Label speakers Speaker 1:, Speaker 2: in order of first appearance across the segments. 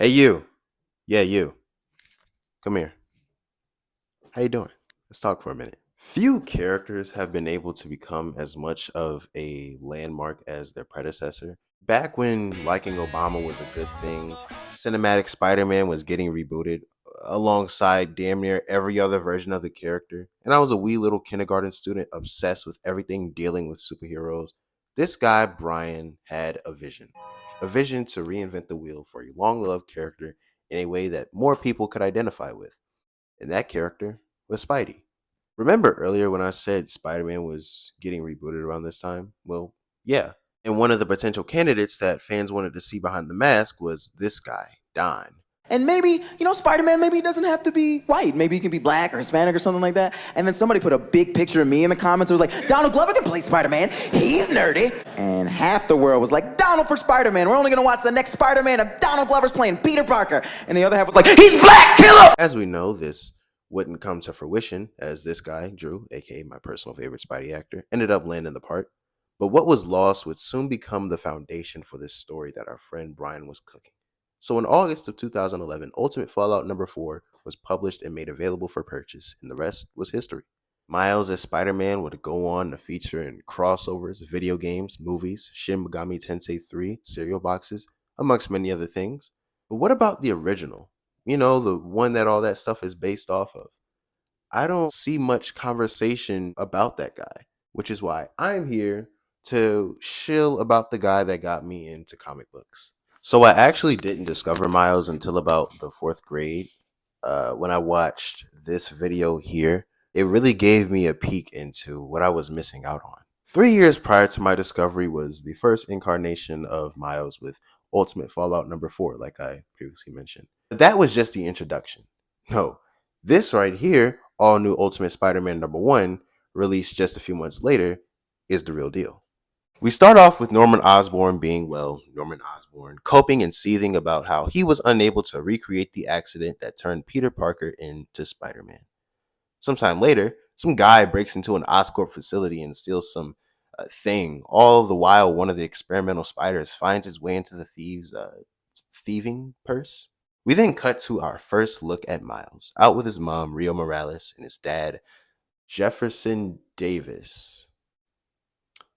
Speaker 1: Hey, you. Yeah, you. Come here. How you doing? Let's talk for a minute. Few characters have been able to become as much of a landmark as their predecessor. Back when liking Obama was a good thing, cinematic Spider-Man was getting rebooted alongside damn near every other version of the character. And I was a wee little kindergarten student obsessed with everything dealing with superheroes. This guy, Brian, had a vision to reinvent the wheel for a long-loved character in a way that more people could identify with. And that character was Spidey. Remember earlier when I said Spider Man was getting rebooted around this time? Well, yeah. And one of the potential candidates that fans wanted to see behind the mask was this guy, Don.
Speaker 2: And maybe, Spider-Man, maybe he doesn't have to be white. Maybe he can be black or Hispanic or something like that. And then somebody put a big picture of me in the comments. It was like, Donald Glover can play Spider-Man. He's nerdy. And half the world was like, Donald for Spider-Man. We're only going to watch the next Spider-Man if Donald Glover's playing Peter Parker. And the other half was like, he's black, kill him!
Speaker 1: As we know, this wouldn't come to fruition as this guy, Drew, aka my personal favorite Spidey actor, ended up landing the part. But what was lost would soon become the foundation for this story that our friend Brian was cooking. So in August of 2011, Ultimate Fallout number 4 was published and made available for purchase, and the rest was history. Miles as Spider-Man would go on to feature in crossovers, video games, movies, Shin Megami Tensei 3, cereal boxes, amongst many other things. But what about the original? You know, the one that all that stuff is based off of. I don't see much conversation about that guy, which is why I'm here to shill about the guy that got me into comic books. So I actually didn't discover Miles until about the fourth grade. When I watched this video here, it really gave me a peek into what I was missing out on. 3 years prior to my discovery was the first incarnation of Miles with Ultimate Fallout number 4, like I previously mentioned. But that was just the introduction. No, this right here, all new Ultimate Spider-Man number 1, released just a few months later, is the real deal. We start off with Norman Osborn being, well, Norman Osborn, coping and seething about how he was unable to recreate the accident that turned Peter Parker into Spider-Man. Sometime later, some guy breaks into an Oscorp facility and steals some thing. All the while, one of the experimental spiders finds its way into the thieves' thieving purse. We then cut to our first look at Miles, out with his mom, Rio Morales, and his dad, Jefferson Davis.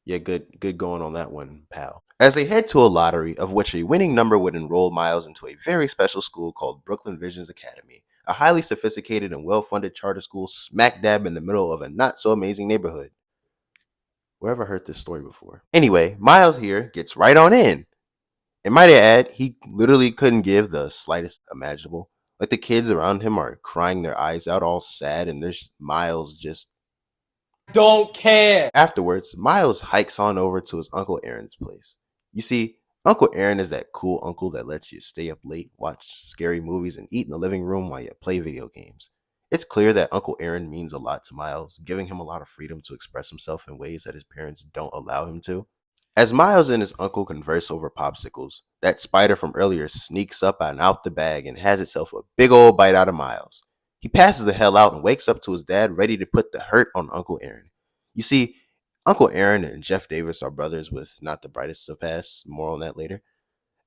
Speaker 1: Yeah, good going on that one, pal. As they head to a lottery, of which a winning number would enroll Miles into a very special school called Brooklyn Visions Academy, a highly sophisticated and well-funded charter school smack dab in the middle of a not-so-amazing neighborhood. Wherever heard this story before? Anyway, Miles here gets right on in. And might I add, he literally couldn't give the slightest imaginable. Like the kids around him are crying their eyes out all sad and there's Miles just
Speaker 3: don't care.
Speaker 1: Afterwards, Miles hikes on over to his Uncle Aaron's place. You see, Uncle Aaron is that cool uncle that lets you stay up late, watch scary movies, and eat in the living room while you play video games. It's clear that Uncle Aaron means a lot to Miles, giving him a lot of freedom to express himself in ways that his parents don't allow him to. As Miles and his uncle converse over popsicles, that spider from earlier sneaks up and out the bag and has itself a big old bite out of Miles. He passes the hell out and wakes up to his dad ready to put the hurt on Uncle Aaron. You see, Uncle Aaron and Jeff Davis are brothers with not the brightest of pasts. More on that later.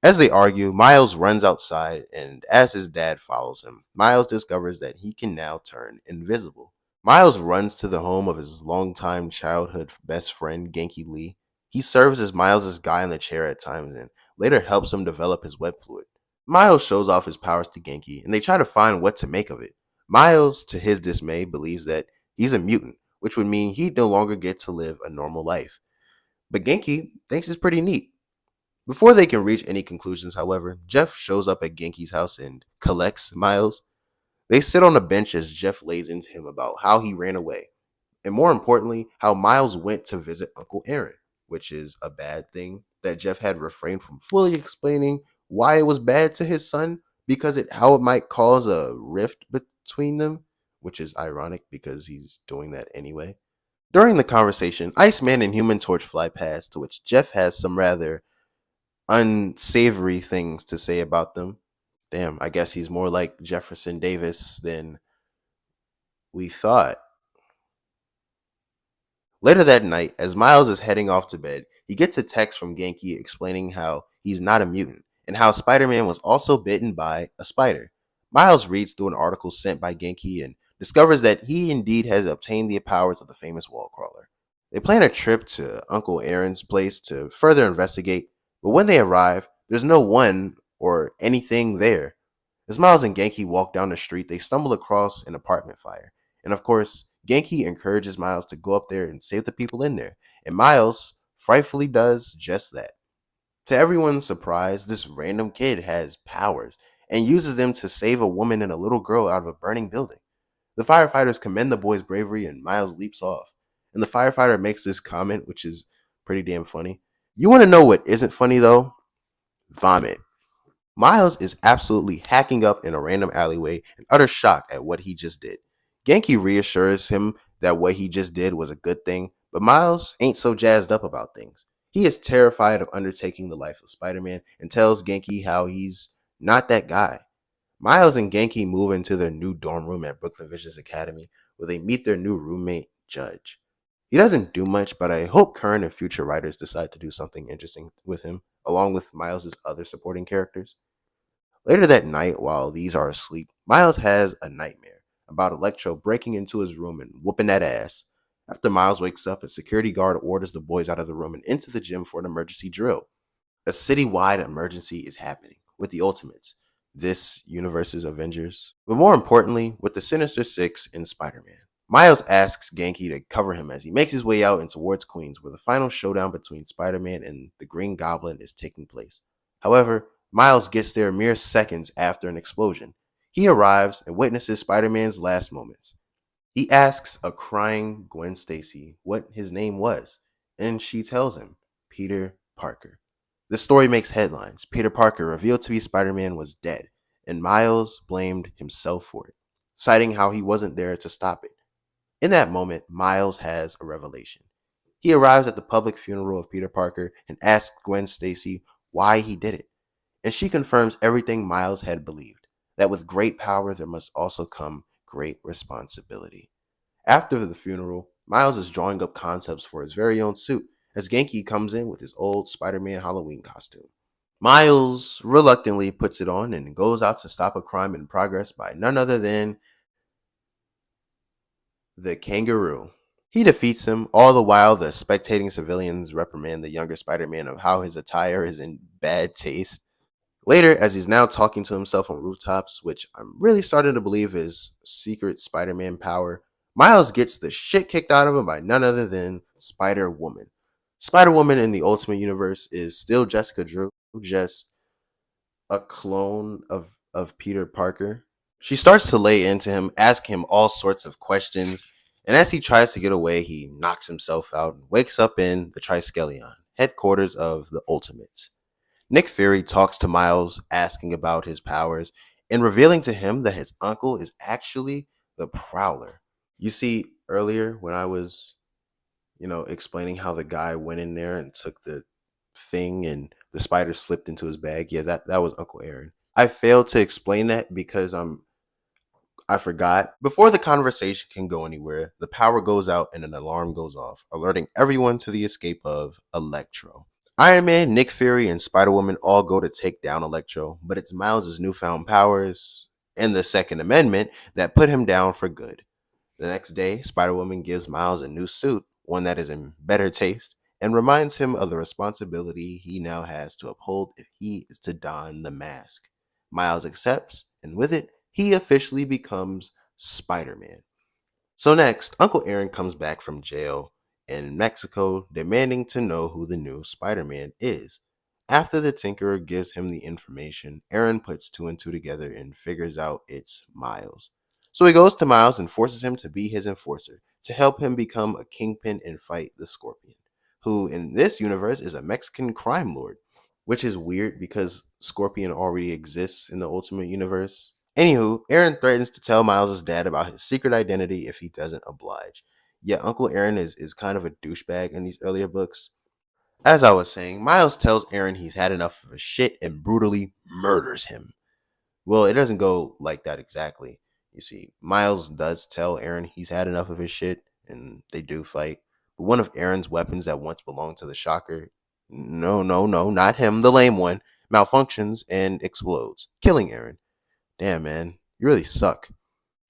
Speaker 1: As they argue, Miles runs outside, and as his dad follows him, Miles discovers that he can now turn invisible. Miles runs to the home of his longtime childhood best friend, Genki Lee. He serves as Miles' guy in the chair at times and later helps him develop his web fluid. Miles shows off his powers to Genki, and they try to find what to make of it. Miles, to his dismay, believes that he's a mutant, which would mean he'd no longer get to live a normal life. But Genki thinks it's pretty neat. Before they can reach any conclusions, however, Jeff shows up at Genki's house and collects Miles. They sit on a bench as Jeff lays into him about how he ran away, and more importantly, how Miles went to visit Uncle Aaron, which is a bad thing that Jeff had refrained from fully explaining why it was bad to his son, because how it might cause a rift between them, which is ironic because he's doing that anyway. During the conversation, Iceman and Human Torch fly past, to which Jeff has some rather unsavory things to say about them. Damn, I guess he's more like Jefferson Davis than we thought. Later that night, as Miles is heading off to bed, he gets a text from Genki explaining how he's not a mutant and how Spider-Man was also bitten by a spider. Miles reads through an article sent by Genki and discovers that he indeed has obtained the powers of the famous wall crawler. They plan a trip to Uncle Aaron's place to further investigate, but when they arrive, there's no one or anything there. As Miles and Genki walk down the street, they stumble across an apartment fire. And of course, Genki encourages Miles to go up there and save the people in there. And Miles frightfully does just that. To everyone's surprise, this random kid has powers and uses them to save a woman and a little girl out of a burning building. The firefighters commend the boy's bravery and Miles leaps off. And the firefighter makes this comment, which is pretty damn funny. You want to know what isn't funny though? Vomit. Miles is absolutely hacking up in a random alleyway in utter shock at what he just did. Genki reassures him that what he just did was a good thing, but Miles ain't so jazzed up about things. He is terrified of undertaking the life of Spider Man and tells Genki how he's not that guy. Miles and Genki move into their new dorm room at Brooklyn Visions Academy, where they meet their new roommate, Judge. He doesn't do much, but I hope current and future writers decide to do something interesting with him, along with Miles' other supporting characters. Later that night, while these are asleep, Miles has a nightmare about Electro breaking into his room and whooping that ass. After Miles wakes up, a security guard orders the boys out of the room and into the gym for an emergency drill. A citywide emergency is happening with the Ultimates, this universe's Avengers, but more importantly, with the Sinister Six and Spider Man. Miles asks Genki to cover him as he makes his way out and towards Queens, where the final showdown between Spider Man and the Green Goblin is taking place. However, Miles gets there mere seconds after an explosion. He arrives and witnesses Spider Man's last moments. He asks a crying Gwen Stacy what his name was, and she tells him Peter Parker. The story makes headlines. Peter Parker, revealed to be Spider Man, was dead, and Miles blamed himself for it, citing how he wasn't there to stop it. In that moment, Miles has a revelation. He arrives at the public funeral of Peter Parker and asks Gwen Stacy why he did it. And she confirms everything Miles had believed, that with great power there must also come great responsibility. After the funeral, Miles is drawing up concepts for his very own suit as Genki comes in with his old Spider-Man Halloween costume. Miles reluctantly puts it on and goes out to stop a crime in progress by none other than the Kangaroo. He defeats him, all the while the spectating civilians reprimand the younger Spider-Man of how his attire is in bad taste. Later, as he's now talking to himself on rooftops, which I'm really starting to believe is secret Spider-Man power, Miles gets the shit kicked out of him by none other than Spider-Woman. Spider-Woman in the Ultimate Universe is still Jessica Drew, just a clone of Peter Parker. She starts to lay into him, ask him all sorts of questions, and as he tries to get away, he knocks himself out and wakes up in the Triskelion, headquarters of the Ultimates. Nick Fury talks to Miles, asking about his powers, and revealing to him that his uncle is actually the Prowler. You see, earlier when I was, explaining how the guy went in there and took the thing and the spider slipped into his bag, yeah, that was Uncle Aaron. I failed to explain that because I forgot. Before the conversation can go anywhere, the power goes out and an alarm goes off, alerting everyone to the escape of Electro. Iron Man, Nick Fury, and Spider-Woman all go to take down Electro, but it's Miles' newfound powers and the Second Amendment that put him down for good. The next day, Spider-Woman gives Miles a new suit, one that is in better taste, and reminds him of the responsibility he now has to uphold if he is to don the mask. Miles accepts, and with it, he officially becomes Spider-Man. So next, Uncle Aaron comes back from jail in Mexico demanding to know who the new Spider-Man is. After the Tinkerer gives him the information, Aaron puts two and two together and figures out it's Miles. So he goes to Miles and forces him to be his enforcer to help him become a kingpin and fight the Scorpion, who in this universe is a Mexican crime lord, which is weird because Scorpion already exists in the Ultimate Universe. Anywho, Aaron threatens to tell Miles' dad about his secret identity if he doesn't oblige. Yet Uncle Aaron is kind of a douchebag in these earlier books. As I was saying, Miles tells Aaron he's had enough of his shit and brutally murders him. Well, it doesn't go like that exactly. You see, Miles does tell Aaron he's had enough of his shit, and they do fight. But one of Aaron's weapons that once belonged to the Shocker, no, not him, the lame one, malfunctions and explodes, killing Aaron. Damn, man, you really suck.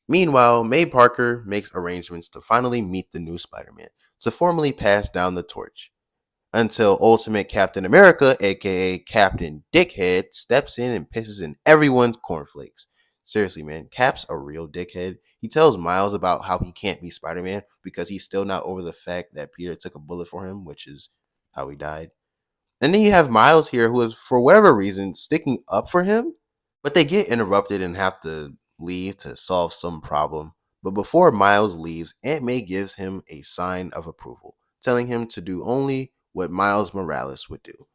Speaker 1: Meanwhile, May Parker makes arrangements to finally meet the new Spider Man to formally pass down the torch until Ultimate Captain America, aka Captain Dickhead, steps in and pisses in everyone's cornflakes. Seriously, man, Cap's a real dickhead. He tells Miles about how he can't be Spider Man because he's still not over the fact that Peter took a bullet for him, which is how he died. And then you have Miles here who is, for whatever reason, sticking up for him, but they get interrupted and have to leave to solve some problem. But before Miles leaves, Aunt May gives him a sign of approval, telling him to do only what Miles Morales would do.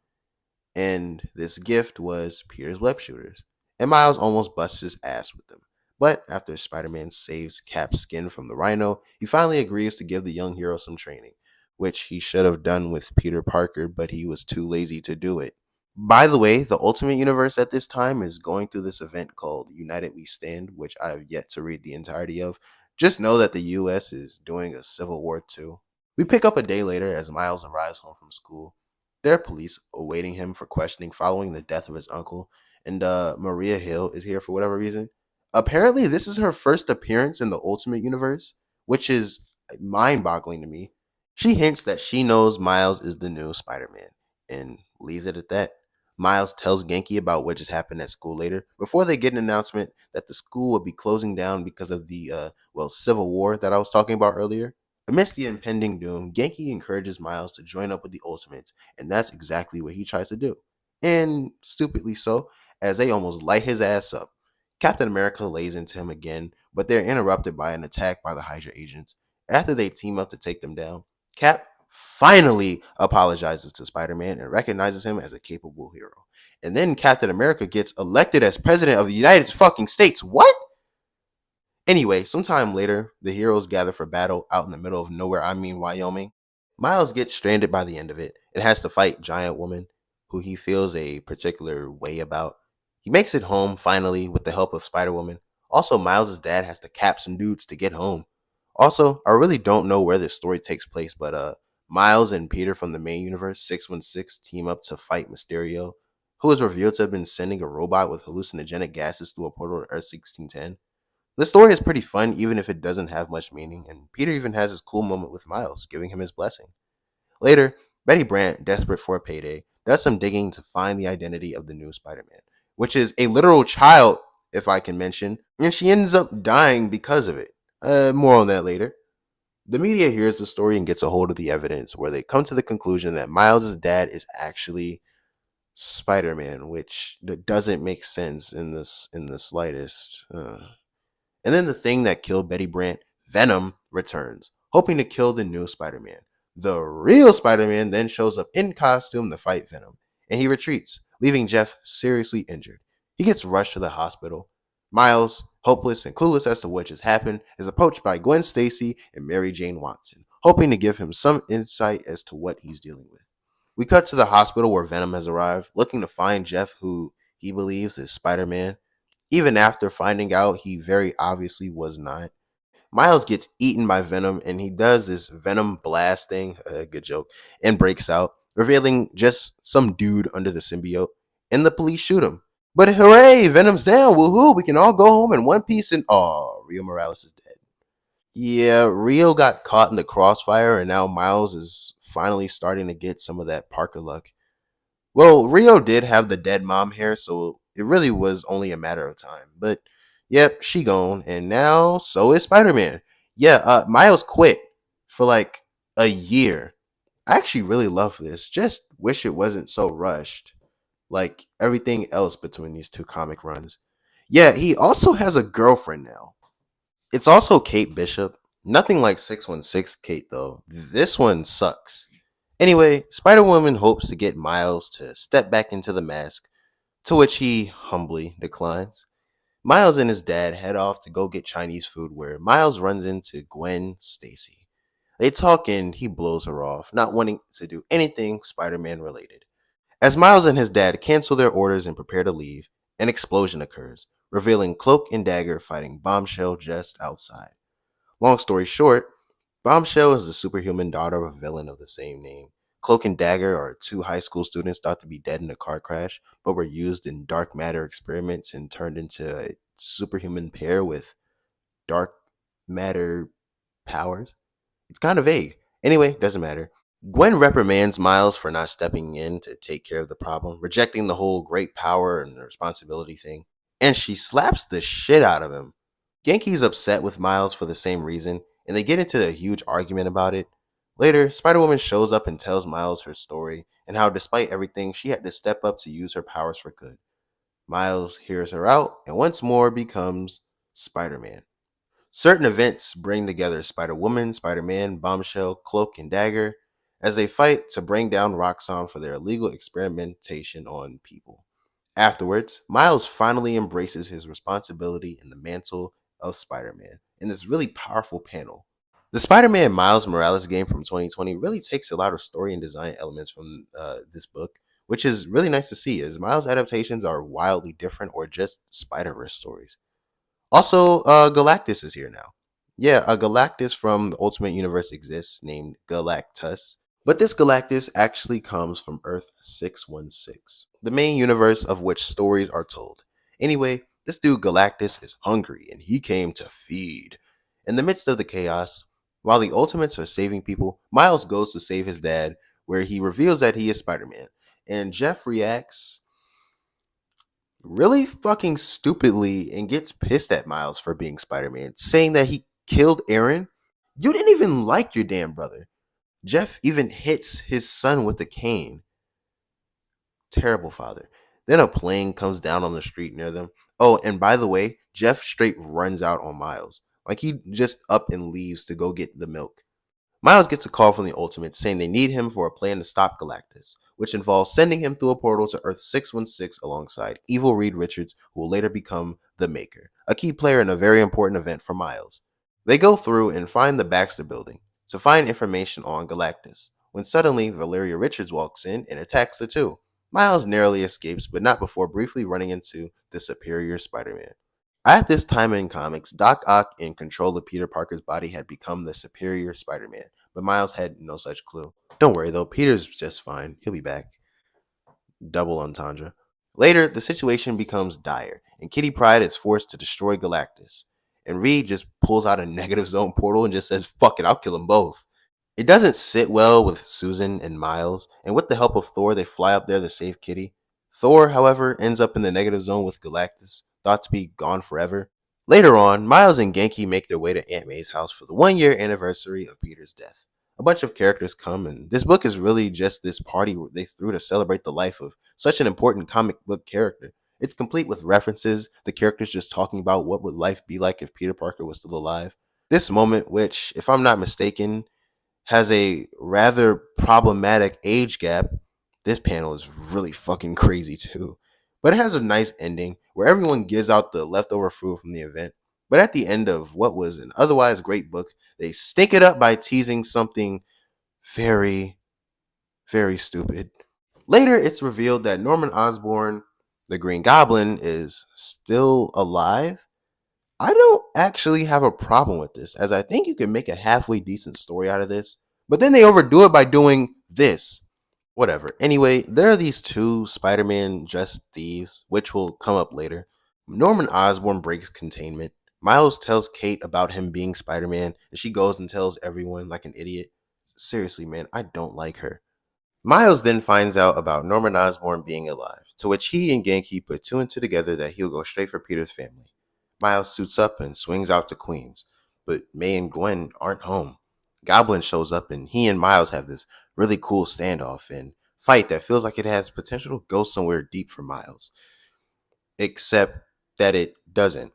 Speaker 1: And this gift was Peter's web shooters. And Miles almost busts his ass with them. But after Spider Man saves Cap's skin from the rhino, he finally agrees to give the young hero some training, which he should have done with Peter Parker, but he was too lazy to do it. By the way, the Ultimate Universe at this time is going through this event called United We Stand, which I have yet to read the entirety of. Just know that the US is doing a civil war too. We pick up a day later as Miles arrives home from school. There are police awaiting him for questioning following the death of his uncle, and Maria Hill is here for whatever reason. Apparently, this is her first appearance in the Ultimate Universe, which is mind boggling to me. She hints that she knows Miles is the new Spider Man and leaves it at that. Miles tells Genki about what just happened at school later before they get an announcement that the school would be closing down because of the civil war that I was talking about earlier. Amidst the impending doom, Genki encourages Miles to join up with the Ultimates, and that's exactly what he tries to do. And stupidly so, as they almost light his ass up. Captain America lays into him again, but they're interrupted by an attack by the Hydra agents. After they team up to take them down, Cap finally apologizes to Spider Man and recognizes him as a capable hero. And then Captain America gets elected as president of the United fucking States. What? Anyway, sometime later, the heroes gather for battle out in the middle of nowhere, I mean Wyoming. Miles gets stranded by the end of it and has to fight Giant Woman, who he feels a particular way about. He makes it home finally with the help of Spider Woman. Also, Miles' dad has to cap some dudes to get home. Also, I really don't know where this story takes place, but Miles and Peter from the main universe, 616, team up to fight Mysterio, who is revealed to have been sending a robot with hallucinogenic gases through a portal to Earth 1610. The story is pretty fun, even if it doesn't have much meaning, and Peter even has his cool moment with Miles, giving him his blessing. Later, Betty Brant, desperate for a payday, does some digging to find the identity of the new Spider Man, which is a literal child, if I can mention, and she ends up dying because of it. More on that later. The media hears the story and gets a hold of the evidence, where they come to the conclusion that Miles' dad is actually Spider Man, which doesn't make sense in the slightest. And then the thing that killed Betty Brant, Venom, returns, hoping to kill the new Spider Man. The real Spider Man then shows up in costume to fight Venom, and he retreats, leaving Jeff seriously injured. He gets rushed to the hospital. Miles, hopeless and clueless as to what just happened, is approached by Gwen Stacy and Mary Jane Watson, hoping to give him some insight as to what he's dealing with. We cut to the hospital where Venom has arrived, looking to find Jeff, who he believes is Spider Man, even after finding out he very obviously was not. Miles gets eaten by Venom and he does this Venom blast thing, good joke, and breaks out, revealing just some dude under the symbiote, and the police shoot him. But hooray, Venom's down, woohoo, we can all go home in one piece and Rio Morales is dead. Yeah, Rio got caught in the crossfire and now Miles is finally starting to get some of that Parker luck. Well, Rio did have the dead mom hair, so it really was only a matter of time. But yep, she gone, and now so is Spider-Man. Yeah, Miles quit for like a year. I actually really love this. Just wish it wasn't so rushed, like everything else between these two comic runs. Yeah, he also has a girlfriend now. It's also Kate Bishop. Nothing like 616 Kate though. This one sucks. Anyway, Spider Woman hopes to get Miles to step back into the mask, to which he humbly declines. Miles and his dad head off to go get Chinese food, where Miles runs into Gwen Stacy. They talk and he blows her off, not wanting to do anything Spider Man related. As Miles and his dad cancel their orders and prepare to leave, an explosion occurs, revealing Cloak and Dagger fighting Bombshell just outside. Long story short, Bombshell is the superhuman daughter of a villain of the same name, Cloak and Dagger are two high school students thought to be dead in a car crash, but were used in dark matter experiments and turned into a superhuman pair with dark matter powers. It's kind of vague. Anyway, doesn't matter. Gwen reprimands Miles for not stepping in to take care of the problem, rejecting the whole great power and responsibility thing, and she slaps the shit out of him. Genki's upset with Miles for the same reason, and they get into a huge argument about it. Later, Spider Woman shows up and tells Miles her story and how, despite everything, she had to step up to use her powers for good. Miles hears her out and once more becomes Spider Man. Certain events bring together Spider Woman, Spider Man, Bombshell, Cloak, and Dagger as they fight to bring down Roxxon for their illegal experimentation on people. Afterwards, Miles finally embraces his responsibility in the mantle of Spider Man in this really powerful panel. The Spider Man Miles Morales game from 2020 really takes a lot of story and design elements from this book, which is really nice to see, as Miles adaptations are wildly different or just Spider-Verse stories. Also, Galactus is here now. Yeah, a Galactus from the Ultimate Universe exists named Galactus. But this Galactus actually comes from Earth 616, the main universe of which stories are told. Anyway, this dude Galactus is hungry and he came to feed. In the midst of the chaos, while the Ultimates are saving people, Miles goes to save his dad, where he reveals that he is Spider Man. And Jeff reacts really fucking stupidly and gets pissed at Miles for being Spider Man, saying that he killed Aaron. You didn't even like your damn brother. Jeff even hits his son with a cane. Terrible father. Then a plane comes down on the street near them. Oh, and by the way, Jeff straight runs out on Miles. Like he just up and leaves to go get the milk. Miles gets a call from the Ultimates saying they need him for a plan to stop Galactus, which involves sending him through a portal to Earth 616 alongside evil Reed Richards, who will later become the Maker, a key player in a very important event for Miles. They go through and find the Baxter building to find information on Galactus, when suddenly Valeria Richards walks in and attacks the two. Miles narrowly escapes, but not before briefly running into the superior Spider Man. At this time in comics, Doc Ock, in control of Peter Parker's body, had become the superior Spider Man, but Miles had no such clue. Don't worry though, Peter's just fine. He'll be back. Double entendre. Later, the situation becomes dire, and Kitty Pryde is forced to destroy Galactus. And Reed just pulls out a negative zone portal and just says, fuck it, I'll kill them both. It doesn't sit well with Susan and Miles, and with the help of Thor, they fly up there to save Kitty. Thor, however, ends up in the negative zone with Galactus, thought to be gone forever. Later on, Miles and Genki make their way to Aunt May's house for the 1 year anniversary of Peter's death. A bunch of characters come, and this book is really just this party they threw to celebrate the life of such an important comic book character. It's complete with references, the characters just talking about what would life be like if Peter Parker was still alive. This moment, which, if I'm not mistaken, has a rather problematic age gap. This panel is really fucking crazy too. But it has a nice ending where everyone gives out the leftover food from the event. But at the end of what was an otherwise great book, they stink it up by teasing something very, very stupid. Later, it's revealed that Norman Osborn, the Green Goblin, is still alive. I don't actually have a problem with this, as I think you can make a halfway decent story out of this. But then they overdo it by doing this. Whatever. Anyway, there are these two Spider Man dressed thieves, which will come up later. Norman Osborn breaks containment. Miles tells Kate about him being Spider Man, and she goes and tells everyone like an idiot. Seriously, man, I don't like her. Miles then finds out about Norman Osborn being alive, to which he and Genki put two and two together that he'll go straight for Peter's family. Miles suits up and swings out to Queens, but May and Gwen aren't home. Goblin shows up and he and Miles have this really cool standoff and fight that feels like it has potential to go somewhere deep for Miles, except that it doesn't.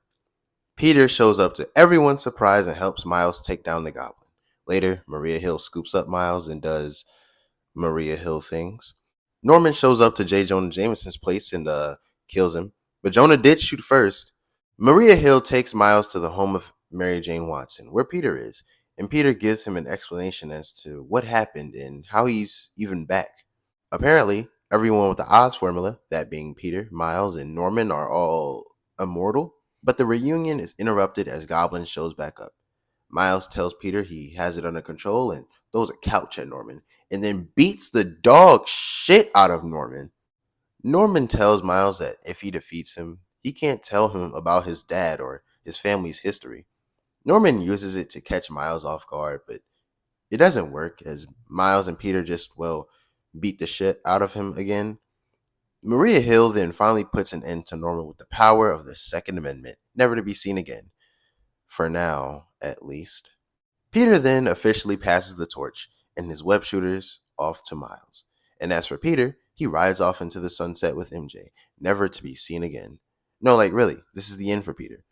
Speaker 1: Peter shows up to everyone's surprise and helps Miles take down the Goblin. Later, Maria Hill scoops up Miles and does Maria Hill things. Norman shows up to J. Jonah Jameson's place and kills him, but Jonah did shoot first. Maria Hill takes Miles to the home of Mary Jane Watson, where Peter is, and Peter gives him an explanation as to what happened and how he's even back. Apparently, everyone with the odds formula, that being Peter, Miles, and Norman, are all immortal, but the reunion is interrupted as Goblin shows back up. Miles tells Peter he has it under control and throws a couch at Norman, and then beats the dog shit out of Norman. Norman tells Miles that if he defeats him, he can't tell him about his dad or his family's history. Norman uses it to catch Miles off guard, but it doesn't work as Miles and Peter just, beat the shit out of him again. Maria Hill then finally puts an end to Norman with the power of the Second Amendment, never to be seen again. For now, at least. Peter then officially passes the torch and his web shooters off to Miles. And as for Peter, he rides off into the sunset with MJ, never to be seen again. No, like really, this is the end for Peter.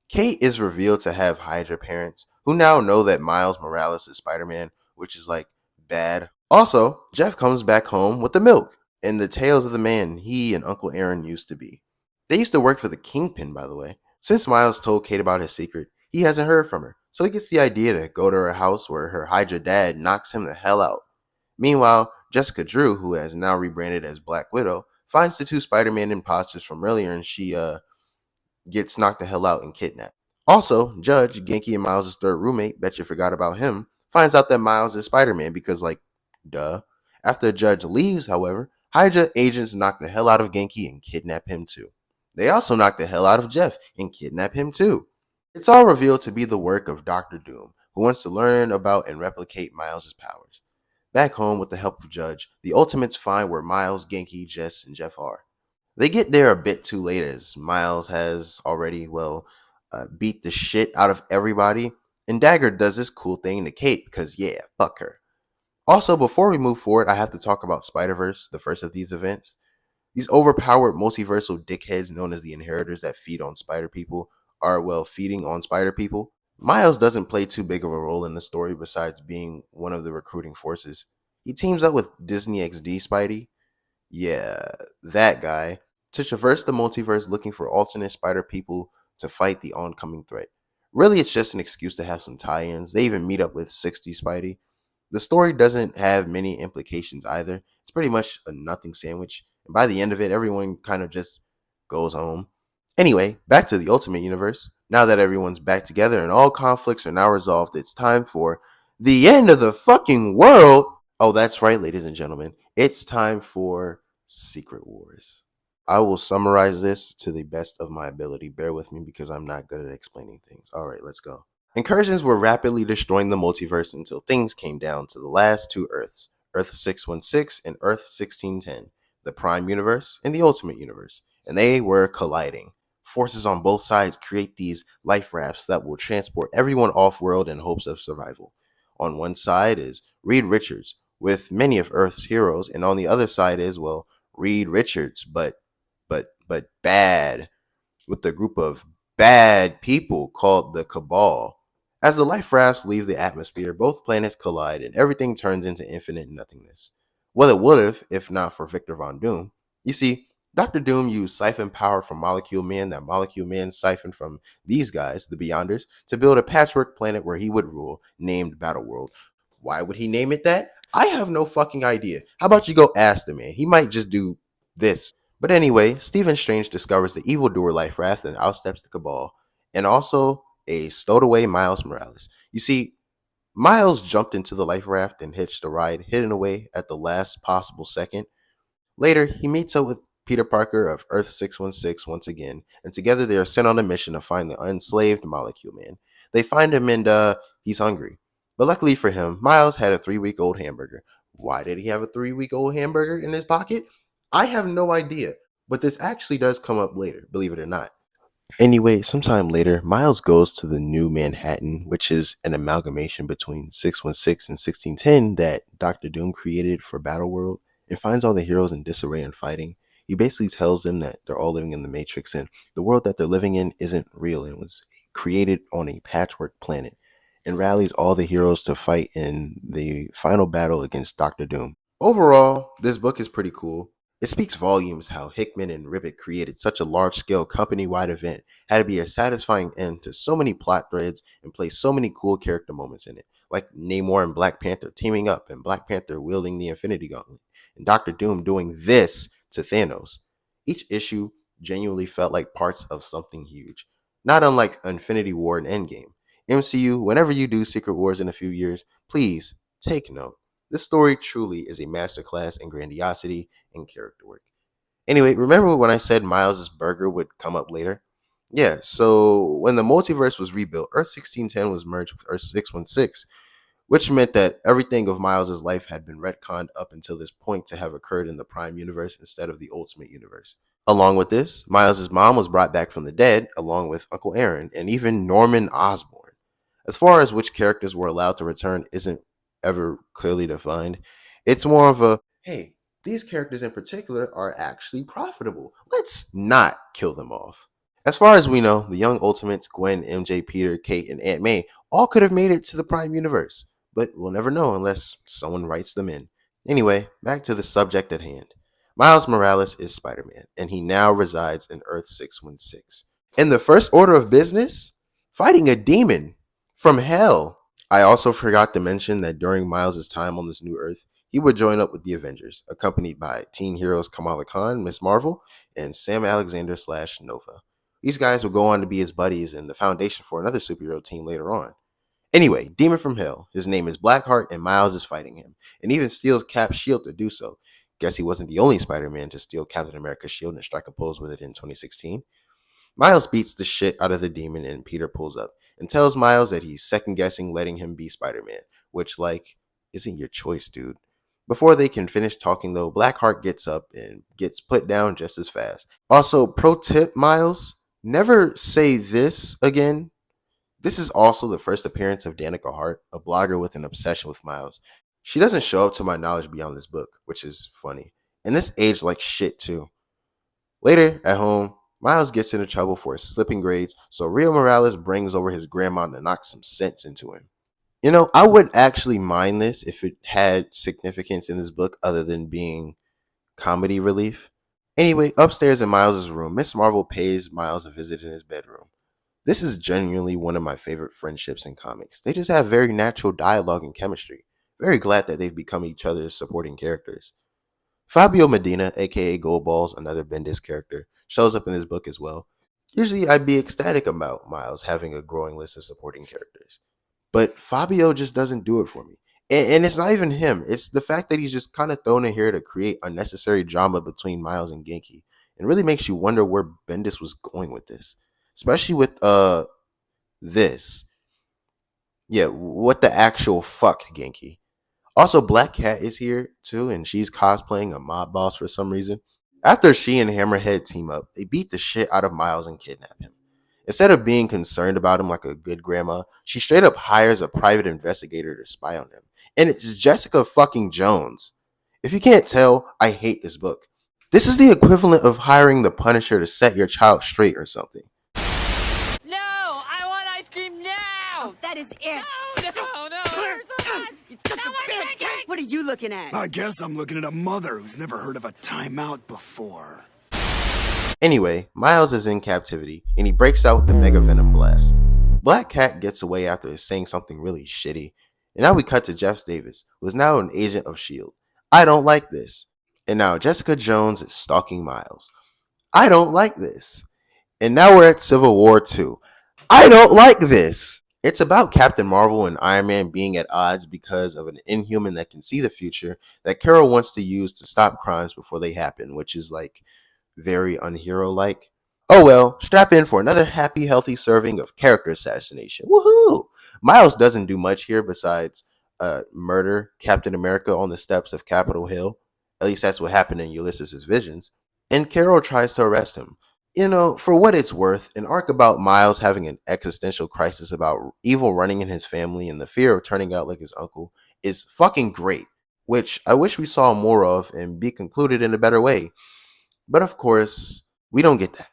Speaker 1: Kate is revealed to have Hydra parents who now know that Miles Morales is Spider Man, which is like bad. Also, Jeff comes back home with the milk and the tales of the man he and Uncle Aaron used to be. They used to work for the Kingpin, by the way. Since Miles told Kate about his secret, he hasn't heard from her, so he gets the idea to go to her house where her Hydra dad knocks him the hell out. Meanwhile, Jessica Drew, who has now rebranded as Black Widow, finds the two Spider-Man imposters from earlier and she gets knocked the hell out and kidnapped. Also, Judge, Genki and Miles' third roommate, bet you forgot about him, finds out that Miles is Spider-Man because, duh. After Judge leaves, however, Hydra agents knock the hell out of Genki and kidnap him too. They also knock the hell out of Jeff and kidnap him too. It's all revealed to be the work of Doctor Doom, who wants to learn about and replicate Miles' powers. Back home with the help of Judge, the Ultimates find where Miles, Genki, Jess, and Jeff are. They get there a bit too late as Miles has already, beat the shit out of everybody. And Dagger does this cool thing to Kate because, yeah, fuck her. Also, before we move forward, I have to talk about Spider-Verse, the first of these events. These overpowered multiversal dickheads known as the Inheritors that feed on spider people are, feeding on spider people. Miles doesn't play too big of a role in the story besides being one of the recruiting forces. He teams up with Disney XD Spidey, yeah, that guy, to traverse the multiverse looking for alternate spider people to fight the oncoming threat. Really, it's just an excuse to have some tie ins. They even meet up with 60 Spidey. The story doesn't have many implications either. It's pretty much a nothing sandwich. And by the end of it, everyone kind of just goes home. Anyway, back to the Ultimate Universe. Now that everyone's back together and all conflicts are now resolved, it's time for the end of the fucking world. Oh, that's right, ladies and gentlemen. It's time for Secret Wars. I will summarize this to the best of my ability. Bear with me because I'm not good at explaining things. All right, let's go. Incursions were rapidly destroying the multiverse until things came down to the last two Earths, Earth 616 and Earth 1610, the Prime Universe and the Ultimate Universe, and they were colliding. Forces on both sides create these life rafts that will transport everyone off-world in hopes of survival. On one side is Reed Richards, with many of Earth's heroes, and on the other side is, Reed Richards, but bad, with a group of bad people called the Cabal. As the life rafts leave the atmosphere, both planets collide and everything turns into infinite nothingness. Well, it would have if not for Victor Von Doom. You see, Dr. Doom used siphon power from Molecule Man that Molecule Man siphoned from these guys, the Beyonders, to build a patchwork planet where he would rule, named Battleworld. Why would he name it that? I have no fucking idea. How about you go ask the man? He might just do this. But anyway, Stephen Strange discovers the evildoer life raft and outsteps the Cabal, and also a stowed away Miles Morales. You see, Miles jumped into the life raft and hitched a ride, hidden away at the last possible second. Later, he meets up with Peter Parker of Earth 616 once again, and together they are sent on a mission to find the enslaved Molecule Man. They find him and he's hungry. But luckily for him, Miles had a 3-week-old hamburger. Why did he have a 3-week-old hamburger in his pocket? I have no idea, but this actually does come up later, believe it or not. Anyway, sometime later, Miles goes to the New Manhattan, which is an amalgamation between 616 and 1610 that Doctor Doom created for Battleworld, and finds all the heroes in disarray and fighting. He basically tells them that they're all living in the Matrix and the world that they're living in isn't real and was created on a patchwork planet, and rallies all the heroes to fight in the final battle against Doctor Doom. Overall, this book is pretty cool. It speaks volumes how Hickman and Ribbit created such a large-scale company-wide event, had to be a satisfying end to so many plot threads and place so many cool character moments in it, like Namor and Black Panther teaming up and Black Panther wielding the Infinity Gauntlet, and Doctor Doom doing this to Thanos. Each issue genuinely felt like parts of something huge, not unlike Infinity War and Endgame. MCU, whenever you do Secret Wars in a few years, please take note. This story truly is a masterclass in grandiosity and character work. Anyway, remember when I said Miles's burger would come up later? Yeah, so when the multiverse was rebuilt, Earth 1610 was merged with Earth 616, which meant that everything of Miles's life had been retconned up until this point to have occurred in the Prime Universe instead of the Ultimate Universe. Along with this, Miles's mom was brought back from the dead, along with Uncle Aaron and even Norman Osborn. As far as which characters were allowed to return isn't ever clearly defined. It's more of a hey, these characters in particular are actually profitable. Let's not kill them off. As far as we know, the young Ultimates, Gwen, MJ, Peter, Kate, and Aunt May all could have made it to the Prime Universe, but we'll never know unless someone writes them in. Anyway, back to the subject at hand. Miles Morales is Spider Man, and he now resides in Earth 616. In the first order of business, fighting a demon from hell. I also forgot to mention that during Miles' time on this new Earth, he would join up with the Avengers, accompanied by teen heroes Kamala Khan, Miss Marvel, and Sam Alexander / Nova. These guys would go on to be his buddies and the foundation for another superhero team later on. Anyway, Demon from Hell. His name is Blackheart, and Miles is fighting him, and even steals Cap's shield to do so. Guess he wasn't the only Spider-Man to steal Captain America's shield and strike a pose with it in 2016. Miles beats the shit out of the demon, and Peter pulls up and tells Miles that he's second guessing letting him be Spider-Man, which, like, isn't your choice, dude. Before they can finish talking, though, Blackheart gets up and gets put down just as fast. Also, pro tip, Miles, never say this again. This is also the first appearance of Danica Hart, a blogger with an obsession with Miles. She doesn't show up to my knowledge beyond this book, which is funny. And this aged like shit, too. Later, at home, Miles gets into trouble for his slipping grades, so Rio Morales brings over his grandma to knock some sense into him. You know, I would actually mind this if it had significance in this book other than being comedy relief. Anyway, upstairs in Miles' room, Miss Marvel pays Miles a visit in his bedroom. This is genuinely one of my favorite friendships in comics. They just have very natural dialogue and chemistry. Very glad that they've become each other's supporting characters. Fabio Medina, aka Goldballs, another Bendis character, shows up in this book as well. Usually I'd be ecstatic about Miles having a growing list of supporting characters. But Fabio just doesn't do it for me. And it's not even him. It's the fact that he's just kind of thrown in here to create unnecessary drama between Miles and Genki. It really makes you wonder where Bendis was going with this. Especially with this. Yeah, what the actual fuck, Genki? Also, Black Cat is here too, and she's cosplaying a mob boss for some reason. After she and Hammerhead team up, they beat the shit out of Miles and kidnap him. Instead of being concerned about him like a good grandma, she straight up hires a private investigator to spy on him. And it's Jessica fucking Jones. If you can't tell, I hate this book. This is the equivalent of hiring the Punisher to set your child straight or something.
Speaker 4: No! I want ice cream now!
Speaker 5: Oh, that is it.
Speaker 4: No, it hurts so much! No more drinking!
Speaker 5: What are you looking at?
Speaker 6: I guess I'm looking at a mother who's never heard of a timeout before.
Speaker 1: Anyway, Miles is in captivity, and he breaks out the Mega Venom Blast. Black Cat gets away after saying something really shitty, and now we cut to Jeff Davis, who is now an agent of S.H.I.E.L.D. I don't like this. And now Jessica Jones is stalking Miles. I don't like this. And now we're at Civil War 2. I don't like this. It's about Captain Marvel and Iron Man being at odds because of an inhuman that can see the future that Carol wants to use to stop crimes before they happen, which is like very unhero-like. Oh well, strap in for another happy, healthy serving of character assassination. Woohoo! Miles doesn't do much here besides murder Captain America on the steps of Capitol Hill. At least that's what happened in Ulysses' visions. And Carol tries to arrest him. You know, for what it's worth, an arc about Miles having an existential crisis about evil running in his family and the fear of turning out like his uncle is fucking great, which I wish we saw more of and be concluded in a better way. But of course, we don't get that.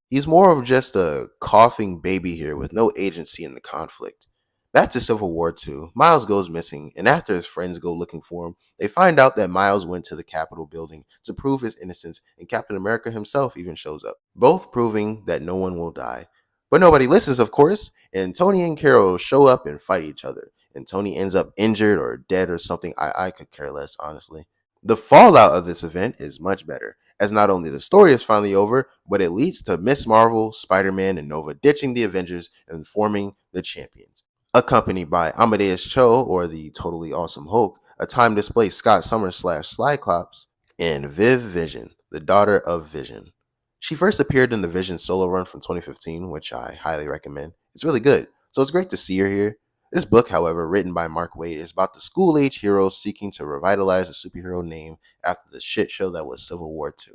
Speaker 1: He's more of just a coughing baby here with no agency in the conflict. Back to Civil War 2, Miles goes missing, and after his friends go looking for him, they find out that Miles went to the Capitol building to prove his innocence, and Captain America himself even shows up, both proving that no one will die. But nobody listens, of course, and Tony and Carol show up and fight each other, and Tony ends up injured or dead or something. I could care less, honestly. The fallout of this event is much better, as not only the story is finally over, but it leads to Miss Marvel, Spider-Man, and Nova ditching the Avengers and forming the Champions. Accompanied by Amadeus Cho, or the Totally Awesome Hulk, a time displaced Scott Summers slash Slyclops, and Viv Vision, the daughter of Vision. She first appeared in the Vision solo run from 2015, which I highly recommend. It's really good, so it's great to see her here. This book, however, written by Mark Waid, is about the school age heroes seeking to revitalize the superhero name after the shit show that was Civil War II.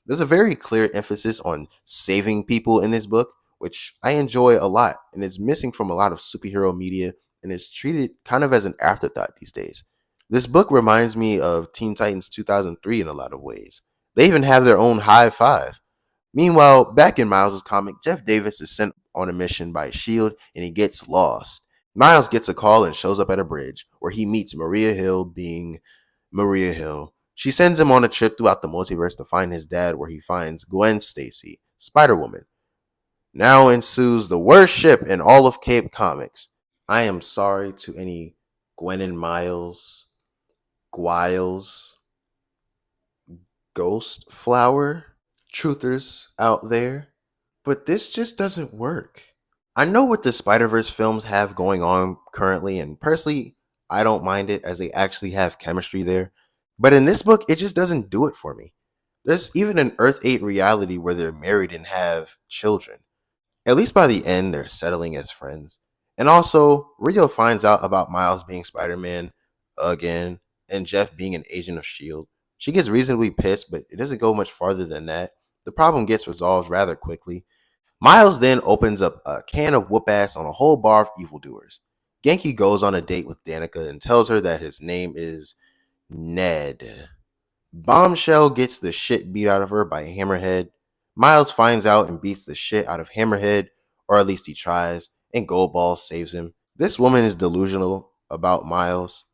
Speaker 1: There's a very clear emphasis on saving people in this book, which I enjoy a lot, and it's missing from a lot of superhero media and is treated kind of as an afterthought these days. This book reminds me of Teen Titans 2003 in a lot of ways. They even have their own high five. Meanwhile, back in Miles' comic, Jeff Davis is sent on a mission by S.H.I.E.L.D. and he gets lost. Miles gets a call and shows up at a bridge where he meets Maria Hill, being Maria Hill. She sends him on a trip throughout the multiverse to find his dad, where he finds Gwen Stacy, Spider Woman. Now ensues the worst ship in all of Cape Comics. I am sorry to any Gwen and Miles, Gwiles, Ghost Flower truthers out there, but this just doesn't work. I know what the Spider-Verse films have going on currently, and personally, I don't mind it as they actually have chemistry there. But in this book, it just doesn't do it for me. There's even an Earth 8 reality where they're married and have children. At least by the end, they're settling as friends. And also, Rio finds out about Miles being Spider Man again and Jeff being an agent of S.H.I.E.L.D. She gets reasonably pissed, but it doesn't go much farther than that. The problem gets resolved rather quickly. Miles then opens up a can of whoop ass on a whole bar of evildoers. Genki goes on a date with Danica and tells her that his name is Ned. Bombshell gets the shit beat out of her by Hammerhead. Miles finds out and beats the shit out of Hammerhead, or at least he tries, and Goldball saves him. This woman is delusional about Miles.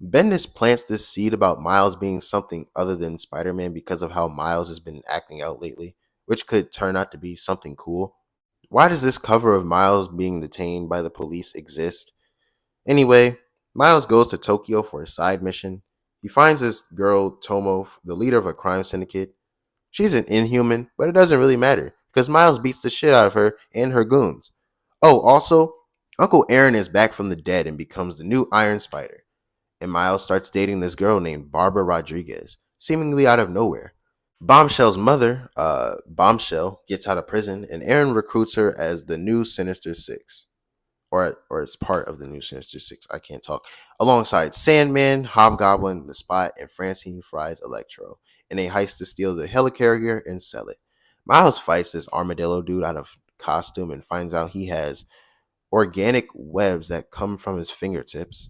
Speaker 1: Bendis plants this seed about Miles being something other than Spider-Man because of how Miles has been acting out lately, which could turn out to be something cool. Why does this cover of Miles being detained by the police exist? Anyway, Miles goes to Tokyo for a side mission. He finds this girl, Tomo, the leader of a crime syndicate. She's an inhuman, but it doesn't really matter because Miles beats the shit out of her and her goons. Oh, also, Uncle Aaron is back from the dead and becomes the new Iron Spider. And Miles starts dating this girl named Barbara Rodriguez, seemingly out of nowhere. Bombshell's mother, Bombshell, gets out of prison, and Aaron recruits her as the new Sinister Six. Or it's part of the new Sinister Six. I can't talk. Alongside Sandman, Hobgoblin, The Spot, and Francine Fry's Electro, in a heist to steal the helicarrier and sell it. Miles fights this armadillo dude out of costume and finds out he has organic webs that come from his fingertips.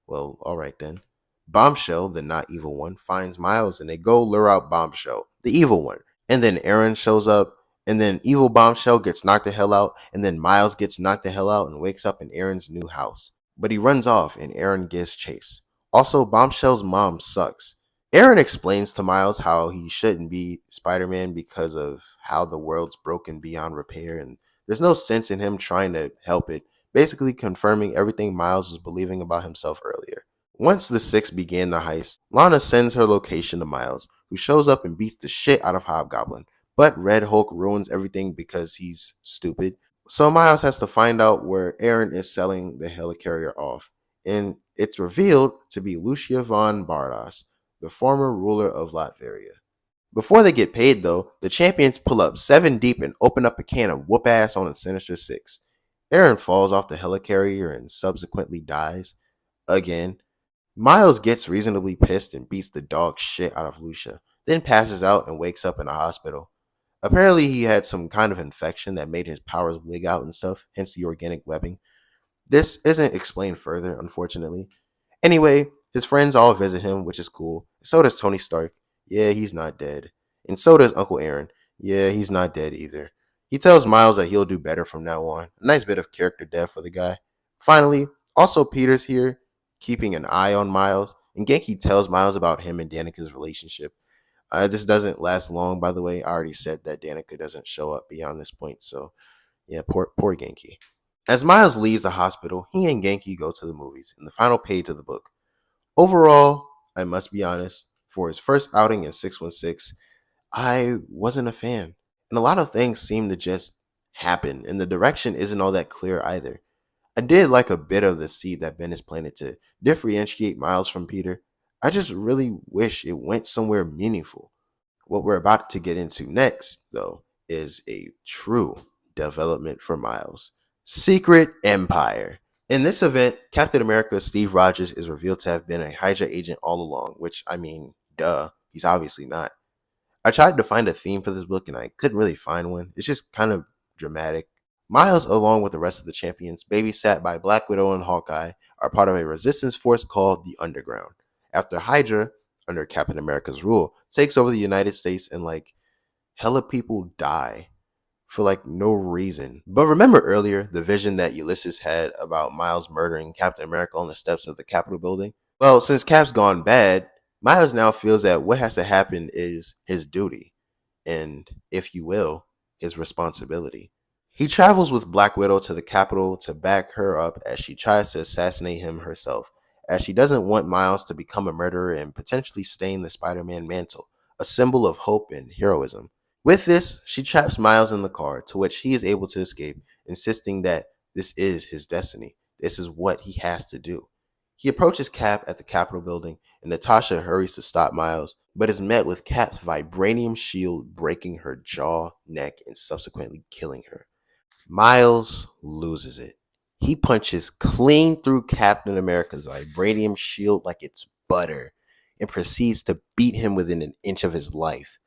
Speaker 1: Well, alright then. Bombshell, the not evil one, finds Miles and they go lure out Bombshell, the evil one. And then Aaron shows up, and then evil Bombshell gets knocked the hell out, and then Miles gets knocked the hell out and wakes up in Aaron's new house. But he runs off and Aaron gives chase. Also, Bombshell's mom sucks. Aaron explains to Miles how he shouldn't be Spider-Man because of how the world's broken beyond repair, and there's no sense in him trying to help it, basically confirming everything Miles was believing about himself earlier. Once the Six begin the heist, Lana sends her location to Miles, who shows up and beats the shit out of Hobgoblin. But Red Hulk ruins everything because he's stupid. So Miles has to find out where Aaron is selling the helicarrier off. And it's revealed to be Lucia von Bardos, the former ruler of Latveria. Before they get paid, though, the champions pull up 7 deep and open up a can of whoop ass on the Sinister Six. Aaron falls off the helicarrier and subsequently dies. Again. Miles gets reasonably pissed and beats the dog shit out of Lucia, then passes out and wakes up in a hospital. Apparently, he had some kind of infection that made his powers wig out and stuff, hence the organic webbing. This isn't explained further, unfortunately. Anyway, his friends all visit him, which is cool. So does Tony Stark. Yeah, he's not dead. And so does Uncle Aaron. Yeah, he's not dead either. He tells Miles that he'll do better from now on. A nice bit of character depth for the guy. Finally, also Peter's here, keeping an eye on Miles, and Genki tells Miles about him and Danica's relationship. This doesn't last long, by the way. I already said that Danica doesn't show up beyond this point, so yeah, poor Genki. As Miles leaves the hospital, he and Genki go to the movies in the final page of the book. Overall, I must be honest, for his first outing in 616, I wasn't a fan. And a lot of things seem to just happen, and the direction isn't all that clear either. I did like a bit of the seed that Bendis planted to differentiate Miles from Peter. I just really wish it went somewhere meaningful. What we're about to get into next, though, is a true development for Miles. Secret Empire. In this event, Captain America Steve Rogers is revealed to have been a Hydra agent all along, which, I mean, duh, he's obviously not. I tried to find a theme for this book and I couldn't really find one. It's just kind of dramatic. Miles, along with the rest of the champions, babysat by Black Widow and Hawkeye, are part of a resistance force called the Underground. After Hydra, under Captain America's rule, takes over the United States and hella people die for no reason. But remember earlier the vision that Ulysses had about Miles murdering Captain America on the steps of the Capitol building? Well, since Cap's gone bad, Miles now feels that what has to happen is his duty and, if you will, his responsibility. He travels with Black Widow to the Capitol to back her up as she tries to assassinate him herself, as she doesn't want Miles to become a murderer and potentially stain the Spider-Man mantle, a symbol of hope and heroism. With this, she traps Miles in the car, to which he is able to escape, insisting that this is his destiny. This is what he has to do. He approaches Cap at the Capitol building, and Natasha hurries to stop Miles, but is met with Cap's vibranium shield breaking her jaw, neck, and subsequently killing her. Miles loses it. He punches clean through Captain America's vibranium shield like it's butter and proceeds to beat him within an inch of his life.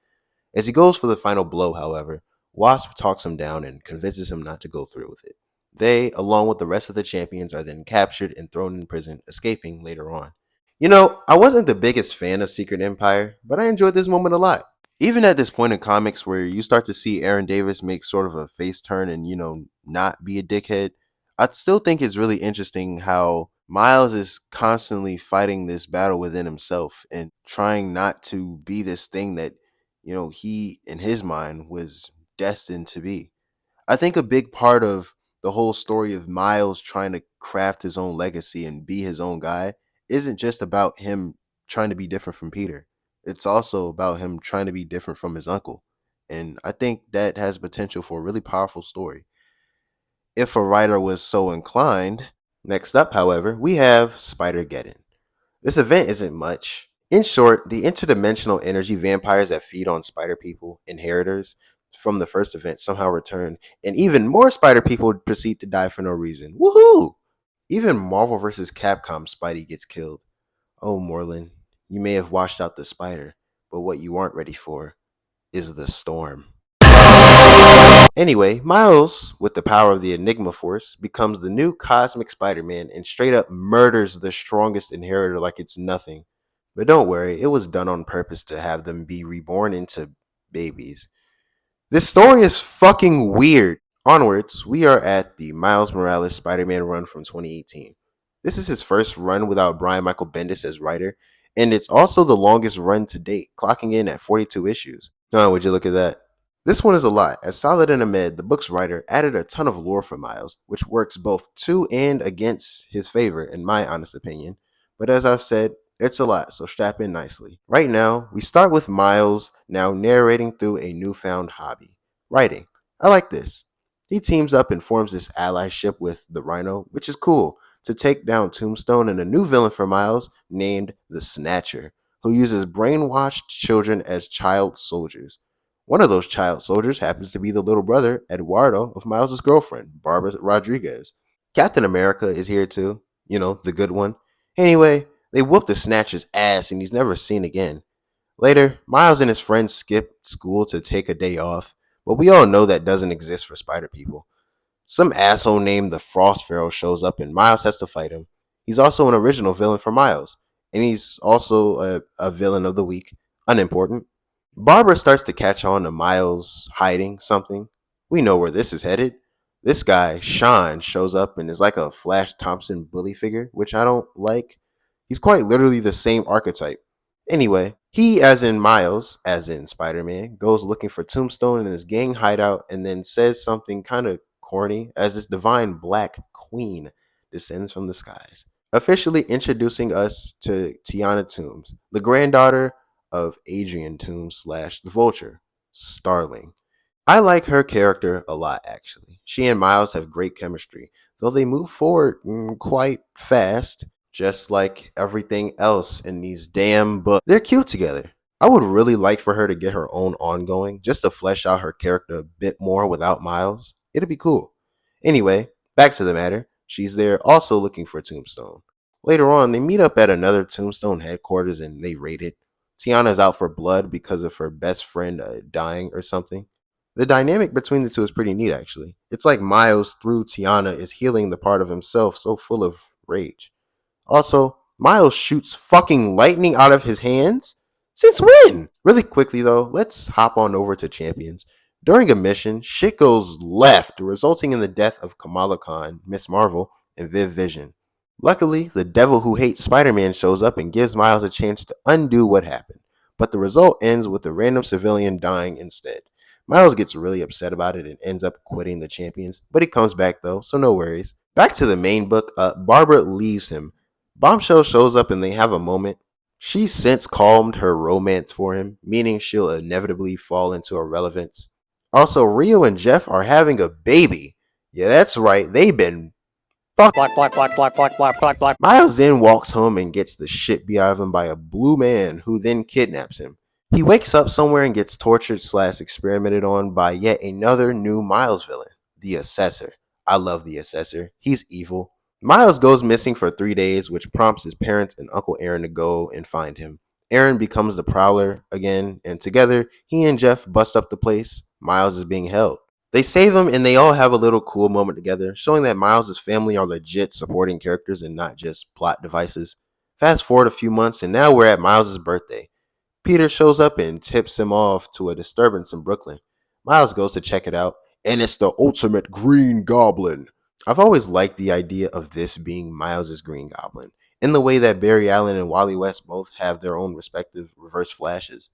Speaker 1: As he goes for the final blow, however, Wasp talks him down and convinces him not to go through with it. They, along with the rest of the champions, are then captured and thrown in prison, escaping later on. I wasn't the biggest fan of Secret Empire, but I enjoyed this moment a lot. Even at this point in comics where you start to see Aaron Davis make sort of a face turn and, not be a dickhead, I still think it's really interesting how Miles is constantly fighting this battle within himself and trying not to be this thing that, he, in his mind, was destined to be. I think a big part of the whole story of Miles trying to craft his own legacy and be his own guy isn't just about him trying to be different from Peter. It's also about him trying to be different from his uncle. And I think that has potential for a really powerful story if a writer was so inclined. Next up, however, we have Spider-Geddon. This event isn't much. In short, the interdimensional energy vampires that feed on spider people, inheritors, from the first event somehow return, and even more spider people proceed to die for no reason. Woohoo! Even Marvel vs. Capcom Spidey gets killed. Oh, Moreland, you may have washed out the spider, but what you aren't ready for is the storm. Anyway, Miles, with the power of the Enigma Force, becomes the new cosmic Spider-Man and straight up murders the strongest inheritor like it's nothing. But don't worry, it was done on purpose to have them be reborn into babies. This story is fucking weird. Onwards, we are at the Miles Morales Spider-Man run from 2018. This is his first run without Brian Michael Bendis as writer, and it's also the longest run to date, clocking in at 42 issues. Oh, would you look at that? This one is a lot. As Solid and Ahmed, the book's writer, added a ton of lore for Miles, which works both to and against his favor, in my honest opinion. But as I've said, it's a lot, so strap in nicely. Right now, we start with Miles now narrating through a newfound hobby, writing. I like this. He teams up and forms this allyship with the Rhino, which is cool, to take down Tombstone and a new villain for Miles named the Snatcher, who uses brainwashed children as child soldiers. One of those child soldiers happens to be the little brother, Eduardo, of Miles' girlfriend, Barbara Rodriguez. Captain America is here too, the good one. Anyway, they whoop the Snatcher's ass and he's never seen again. Later, Miles and his friends skip school to take a day off, but we all know that doesn't exist for spider people. Some asshole named the Frost Pharaoh shows up and Miles has to fight him. He's also an original villain for Miles, and he's also a villain of the week. Unimportant. Barbara starts to catch on to Miles hiding something. We know where this is headed. This guy, Sean, shows up and is like a Flash Thompson bully figure, which I don't like. He's quite literally the same archetype. Anyway, he, as in Miles, as in Spider-Man, goes looking for Tombstone in his gang hideout and then says something kind of corny as this divine black queen descends from the skies, officially introducing us to Tiana Toombs, the granddaughter of Adrian Toombs / the Vulture, Starling. I like her character a lot, actually. She and Miles have great chemistry, though they move forward quite fast, just like everything else in these damn books. They're cute together. I would really like for her to get her own ongoing, just to flesh out her character a bit more without Miles. It'd be cool. Anyway, back to the matter. She's there also looking for Tombstone. Later on, they meet up at another Tombstone headquarters and they raid it. Tiana's out for blood because of her best friend dying or something. The dynamic between the two is pretty neat, actually. It's like Miles, through Tiana, is healing the part of himself so full of rage. Also, Miles shoots fucking lightning out of his hands? Since when? Really quickly, though, let's hop on over to Champions. During a mission, shit goes left, resulting in the death of Kamala Khan, Miss Marvel, and Viv Vision. Luckily, the devil who hates Spider-Man shows up and gives Miles a chance to undo what happened, but the result ends with a random civilian dying instead. Miles gets really upset about it and ends up quitting the Champions, but he comes back though, so no worries. Back to the main book, Barbara leaves him. Bombshell shows up and they have a moment. She's since calmed her romance for him, meaning she'll inevitably fall into irrelevance. Also, Rio and Jeff are having a baby. Yeah, that's right, they've been Miles then walks home and gets the shit beat out of him by a blue man who then kidnaps him. He wakes up somewhere and gets tortured / experimented on by yet another new Miles villain, the Assessor. I love the Assessor. He's evil. Miles goes missing for 3 days, which prompts his parents and Uncle Aaron to go and find him. Aaron becomes the Prowler again, and together, he and Jeff bust up the place. Miles is being held. They save him and they all have a little cool moment together, showing that Miles' family are legit supporting characters and not just plot devices. Fast forward a few months and now we're at Miles' birthday. Peter shows up and tips him off to a disturbance in Brooklyn. Miles goes to check it out, and it's the ultimate Green Goblin. I've always liked the idea of this being Miles' Green Goblin, in the way that Barry Allen and Wally West both have their own respective reverse flashes,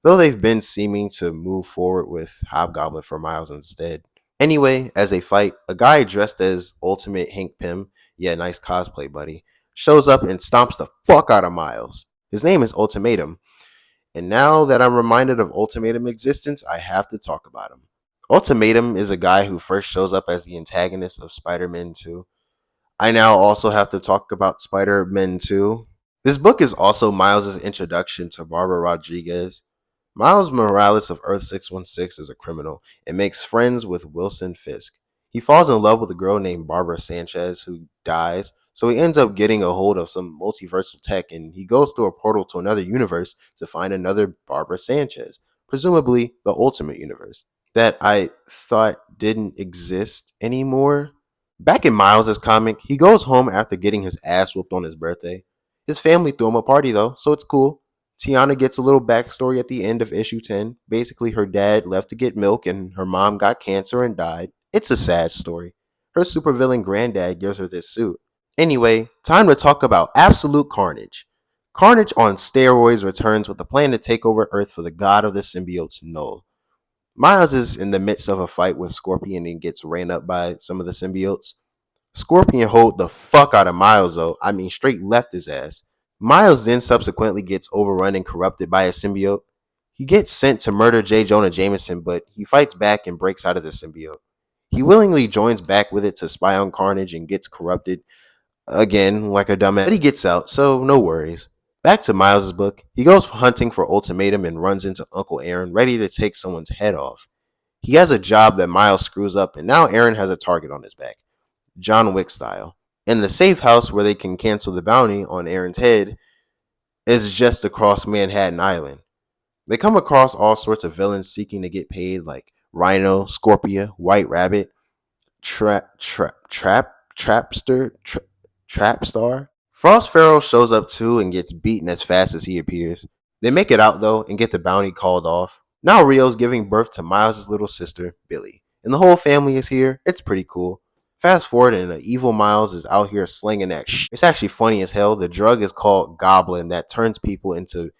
Speaker 1: though they've been seeming to move forward with Hobgoblin for Miles instead. Anyway, as they fight, a guy dressed as Ultimate Hank Pym, yeah, nice cosplay, buddy, shows up and stomps the fuck out of Miles. His name is Ultimatum, and now that I'm reminded of Ultimatum existence, I have to talk about him. Ultimatum is a guy who first shows up as the antagonist of Spider-Man 2. I now also have to talk about Spider-Man 2. This book is also Miles' introduction to Barbara Rodriguez. Miles Morales of Earth 616 is a criminal and makes friends with Wilson Fisk. He falls in love with a girl named Barbara Sanchez who dies, so he ends up getting a hold of some multiversal tech and he goes through a portal to another universe to find another Barbara Sanchez, presumably the Ultimate Universe, that I thought didn't exist anymore. Back in Miles' comic, he goes home after getting his ass whooped on his birthday. His family threw him a party though, so it's cool. Tiana gets a little backstory at the end of issue 10. Basically, her dad left to get milk and her mom got cancer and died. It's a sad story. Her supervillain granddad gives her this suit. Anyway, time to talk about absolute carnage. Carnage on steroids returns with a plan to take over Earth for the god of the symbiotes, Null. Miles is in the midst of a fight with Scorpion and gets ran up by some of the symbiotes. Scorpion hold the fuck out of Miles though. I mean, straight left his ass. Miles then subsequently gets overrun and corrupted by a symbiote. He gets sent to murder J. Jonah Jameson, but he fights back and breaks out of the symbiote. He willingly joins back with it to spy on Carnage and gets corrupted again like a dumbass. But he gets out, so no worries. Back to Miles' book, he goes hunting for Ultimatum and runs into Uncle Aaron ready to take someone's head off. He has a job that Miles screws up and now Aaron has a target on his back, John Wick style. And the safe house where they can cancel the bounty on Aaron's head is just across Manhattan Island. They come across all sorts of villains seeking to get paid, like Rhino, Scorpia, White Rabbit, Trapstar. Frost Pharaoh shows up too and gets beaten as fast as he appears. They make it out though and get the bounty called off. Now Rio's giving birth to Miles' little sister, Billy. And the whole family is here. It's pretty cool. Fast forward and the evil Miles is out here slinging that shit. It's actually funny as hell. The drug is called Goblin that turns people into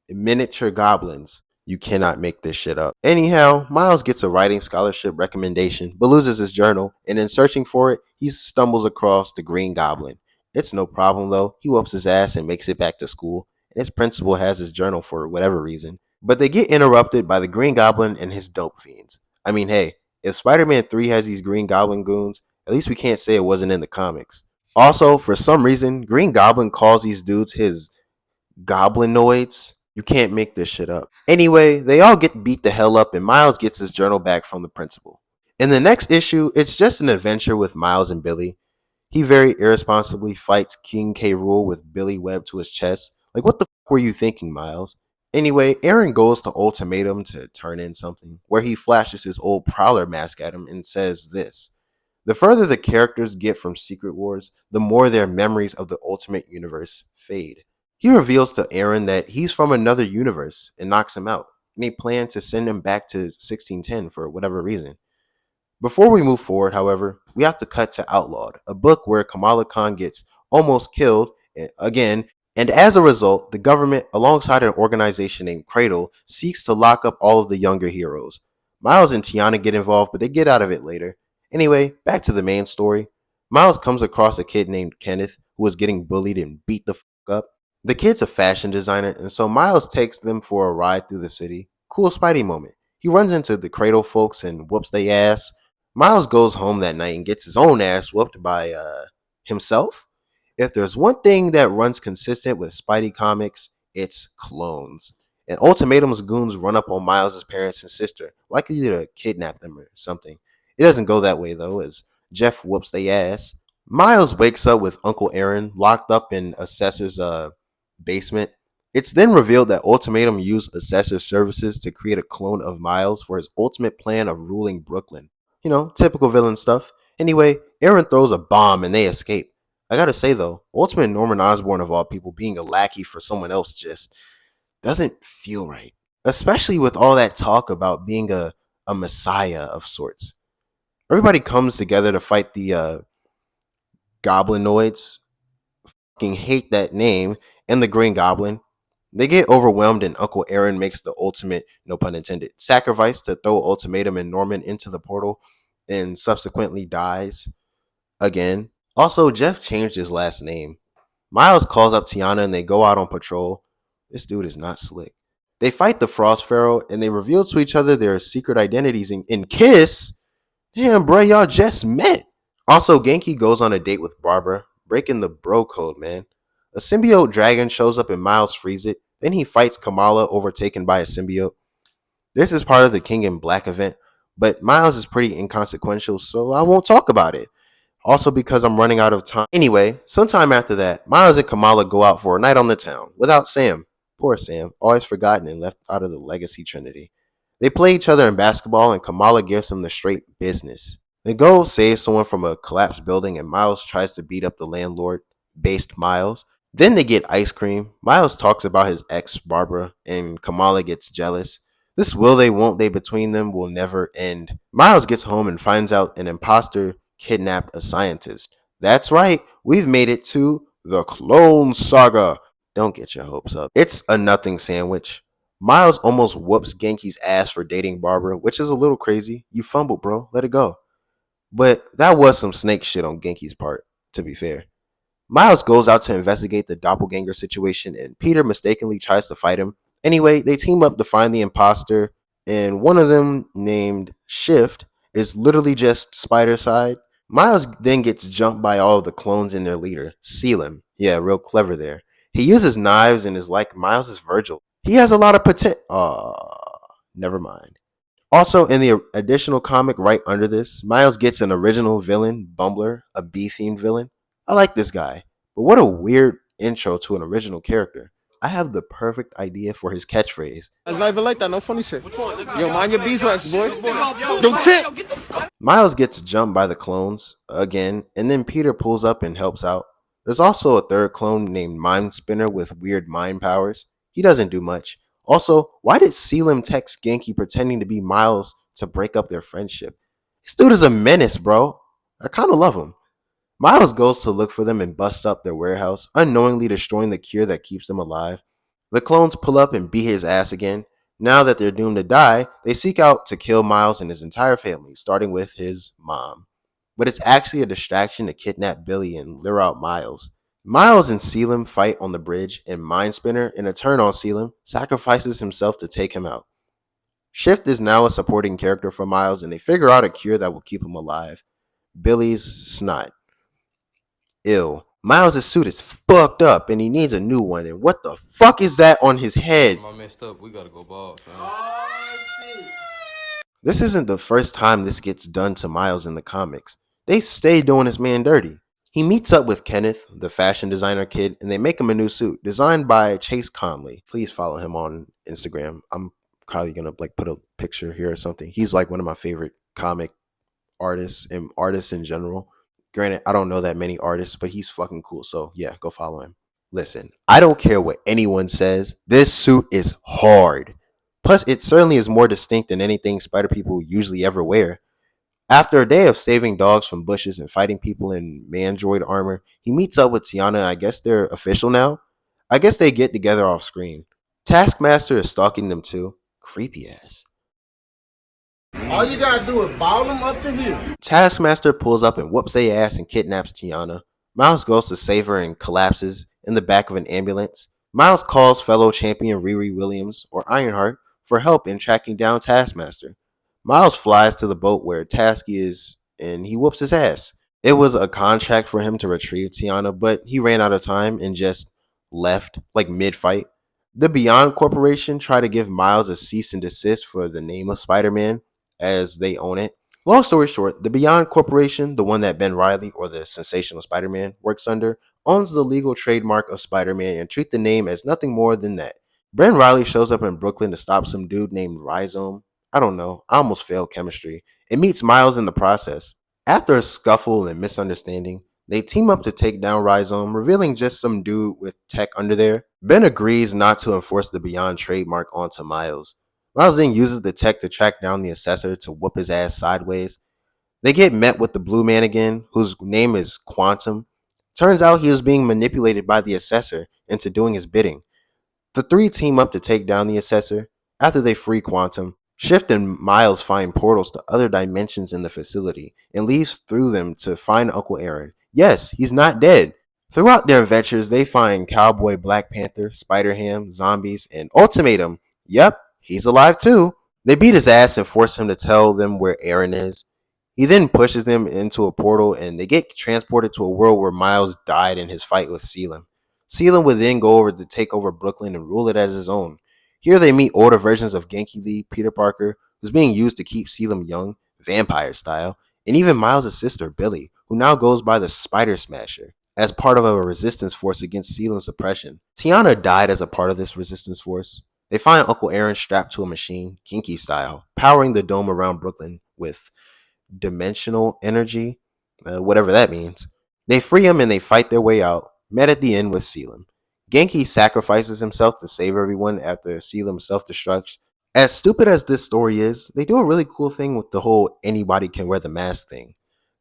Speaker 1: miniature goblins. You cannot make this shit up. Anyhow, Miles gets a writing scholarship recommendation, but loses his journal, and in searching for it, he stumbles across the Green Goblin. It's no problem though. He whoops his ass and makes it back to school, and his principal has his journal for whatever reason. But they get interrupted by the Green Goblin and his dope fiends. I mean, hey, if Spider-Man 3 has these Green Goblin goons, At least we can't say it wasn't in the comics. Also, for some reason, Green Goblin calls these dudes his goblinoids. You can't make this shit up. Anyway, they all get beat the hell up and Miles gets his journal back from the principal. In the next issue, it's just an adventure with Miles and Billy. He very irresponsibly fights King K. Rool with Billy Webb to his chest. Like, what the fuck were you thinking, Miles? Anyway, Aaron goes to Ultimatum to turn in something, where he flashes his old Prowler mask at him and says this: the further the characters get from Secret Wars, the more their memories of the Ultimate Universe fade. He reveals to Aaron that he's from another universe and knocks him out, and they plan to send him back to 1610 for whatever reason. Before we move forward, however, we have to cut to Outlawed, a book where Kamala Khan gets almost killed again, and as a result, the government, alongside an organization named Cradle, seeks to lock up all of the younger heroes. Miles and Tiana get involved, but they get out of it later. Anyway, back to the main story. Miles comes across a kid named Kenneth who was getting bullied and beat the fuck up. The kid's a fashion designer, and so Miles takes them for a ride through the city. Cool Spidey moment. He runs into the Cradle folks and whoops their ass. Miles goes home that night and gets his own ass whooped by himself. If there's one thing that runs consistent with Spidey comics, it's clones. And Ultimatum's goons run up on Miles' parents and sister, likely to kidnap them or something. It doesn't go that way though, as Jeff whoops their ass. Miles wakes up with Uncle Aaron locked up in Assessor's basement. It's then revealed that Ultimatum used Assessor's services to create a clone of Miles for his ultimate plan of ruling Brooklyn. You know, typical villain stuff. Anyway, Aaron throws a bomb and they escape. I gotta say though, Ultimate Norman Osborn of all people being a lackey for someone else just doesn't feel right. Especially with all that talk about being a messiah of sorts. Everybody comes together to fight the Goblinoids. Fucking hate that name. And the Green Goblin. They get overwhelmed and Uncle Aaron makes the ultimate, no pun intended, sacrifice to throw Ultimatum and Norman into the portal and subsequently dies again. Also, Jeff changed his last name. Miles calls up Tiana and they go out on patrol. This dude is not slick. They fight the Frost Pharaoh and they reveal to each other their secret identities and kiss. Damn, bro, y'all just met. Also, Genki goes on a date with Barbara, breaking the bro code, man. A symbiote dragon shows up and Miles frees it. Then he fights Kamala, overtaken by a symbiote. This is part of the King in Black event, but Miles is pretty inconsequential, so I won't talk about it. Also because I'm running out of time. Anyway, sometime after that, Miles and Kamala go out for a night on the town without Sam. Poor Sam, always forgotten and left out of the Legacy Trinity. They play each other in basketball and Kamala gives him the straight business. They go save someone from a collapsed building and Miles tries to beat up the landlord, based Miles. Then they get ice cream. Miles talks about his ex, Barbara, and Kamala gets jealous. This will they, won't they between them will never end. Miles gets home and finds out an imposter kidnapped a scientist. That's right, we've made it to the Clone Saga. Don't get your hopes up. It's a nothing sandwich. Miles almost whoops Genki's ass for dating Barbara, which is a little crazy. You fumbled, bro. Let it go. But that was some snake shit on Genki's part, to be fair. Miles goes out to investigate the doppelganger situation and Peter mistakenly tries to fight him. Anyway, they team up to find the imposter and one of them, named Shift, is literally just Spider Side. Miles then gets jumped by all of the clones and their leader, Selim. Yeah, real clever there. He uses knives and is like Miles' Virgil. He has a lot of potential. Never mind. Also, in the additional comic right under this, Miles gets an original villain, Bumbler, a B-themed villain. I like this guy, but what a weird intro to an original character. I have the perfect idea for his catchphrase.
Speaker 3: It's not even like that, no funny shit. Yo, mind your beeswax, boy. Don't tip.
Speaker 1: Miles gets jumped by the clones again, and then Peter pulls up and helps out. There's also a third clone named Mind Spinner with weird mind powers. He doesn't do much. Also, why did Selim text Genki pretending to be Miles to break up their friendship? This dude is a menace, bro. I kind of love him. Miles goes to look for them and busts up their warehouse, unknowingly destroying the cure that keeps them alive. The clones pull up and beat his ass again. Now that they're doomed to die, they seek out to kill Miles and his entire family, starting with his mom. But it's actually a distraction to kidnap Billy and lure out Miles. Miles and Selim fight on the bridge, and Mindspinner, in a turn on Selim, sacrifices himself to take him out. Shift is now a supporting character for Miles, and they figure out a cure that will keep him alive. Billy's snot. Ill. Miles' suit is fucked up and he needs a new one. And what the fuck is that on his head?
Speaker 3: I messed up. We gotta go bald, fam.
Speaker 1: This isn't the first time this gets done to Miles in the comics. They stay doing this man dirty. He meets up with Kenneth, the fashion designer kid, and they make him a new suit designed by Chase Conley. Please follow him on Instagram. I'm probably gonna put a picture here or something. He's like one of my favorite comic artists and artists in general. Granted, I don't know that many artists, but he's fucking cool. So yeah, go follow him. Listen, I don't care what anyone says. This suit is hard. Plus, it certainly is more distinct than anything spider people usually ever wear. After a day of saving dogs from bushes and fighting people in mandroid armor, he meets up with Tiana. I guess they're official now. I guess they get together off screen. Taskmaster is stalking them too. Creepy ass.
Speaker 7: All you gotta do is ball them up to here.
Speaker 1: Taskmaster pulls up and whoops their ass and kidnaps Tiana. Miles goes to save her and collapses in the back of an ambulance. Miles calls fellow champion Riri Williams, or Ironheart, for help in tracking down Taskmaster. Miles flies to the boat where Tasky is and he whoops his ass. It was a contract for him to retrieve Tiana, but he ran out of time and just left, like mid-fight. The Beyond Corporation tried to give Miles a cease and desist for the name of Spider-Man, as they own it. Long story short, the Beyond Corporation, the one that Ben Reilly, or the Sensational Spider-Man, works under, owns the legal trademark of Spider-Man and treat the name as nothing more than that. Ben Reilly shows up in Brooklyn to stop some dude named Rhizome. I don't know, I almost failed chemistry. It meets Miles in the process. After a scuffle and misunderstanding, they team up to take down Rhizome, revealing just some dude with tech under there. Ben agrees not to enforce the Beyond trademark onto Miles. Miles then uses the tech to track down the assessor to whoop his ass sideways. They get met with the blue man again, whose name is Quantum. Turns out he was being manipulated by the assessor into doing his bidding. The three team up to take down the assessor. After they free Quantum, Shift and Miles find portals to other dimensions in the facility and leaves through them to find Uncle Aaron. Yes, he's not dead. Throughout their adventures, they find Cowboy Black Panther, Spider-Ham, zombies, and Ultimatum. Yep, he's alive too. They beat his ass and force him to tell them where Aaron is. He then pushes them into a portal and they get transported to a world where Miles died in his fight with Selim. Selim would then go over to take over Brooklyn and rule it as his own. Here they meet older versions of Genki Lee, Peter Parker, who's being used to keep Selim young, vampire style, and even Miles' sister, Billy, who now goes by the Spider Smasher, as part of a resistance force against Selim's oppression. Tiana died as a part of this resistance force. They find Uncle Aaron strapped to a machine, Kinky style, powering the dome around Brooklyn with dimensional energy, whatever that means. They free him and they fight their way out, met at the end with Selim. Genki sacrifices himself to save everyone after Selim self-destructs. As stupid as this story is, they do a really cool thing with the whole anybody can wear the mask thing.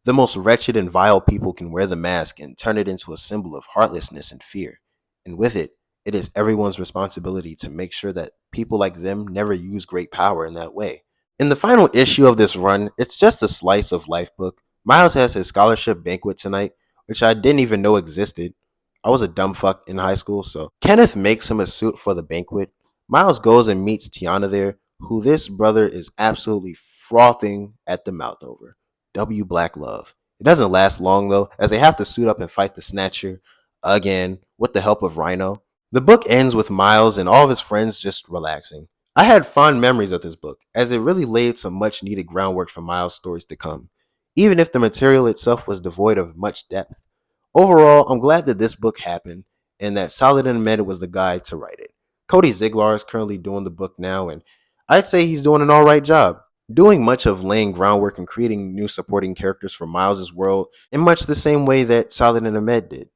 Speaker 1: The most wretched and vile people can wear the mask and turn it into a symbol of heartlessness and fear. And with it, it is everyone's responsibility to make sure that people like them never use great power in that way. In the final issue of this run, it's just a slice of life book. Miles has his scholarship banquet tonight, which I didn't even know existed. I was a dumb fuck in high school, so Kenneth makes him a suit for the banquet. Miles goes and meets Tiana there, who this brother is absolutely frothing at the mouth over. W Black Love. It doesn't last long though, as they have to suit up and fight the Snatcher again with the help of Rhino. The book ends with Miles and all of his friends just relaxing. I had fond memories of this book, as it really laid some much needed groundwork for Miles' stories to come, even if the material itself was devoid of much depth. Overall, I'm glad that this book happened and that Solid and Ahmed was the guy to write it. Cody Ziglar is currently doing the book now, and I'd say he's doing an alright job, doing much of laying groundwork and creating new supporting characters for Miles' world in much the same way that Solid and Ahmed did.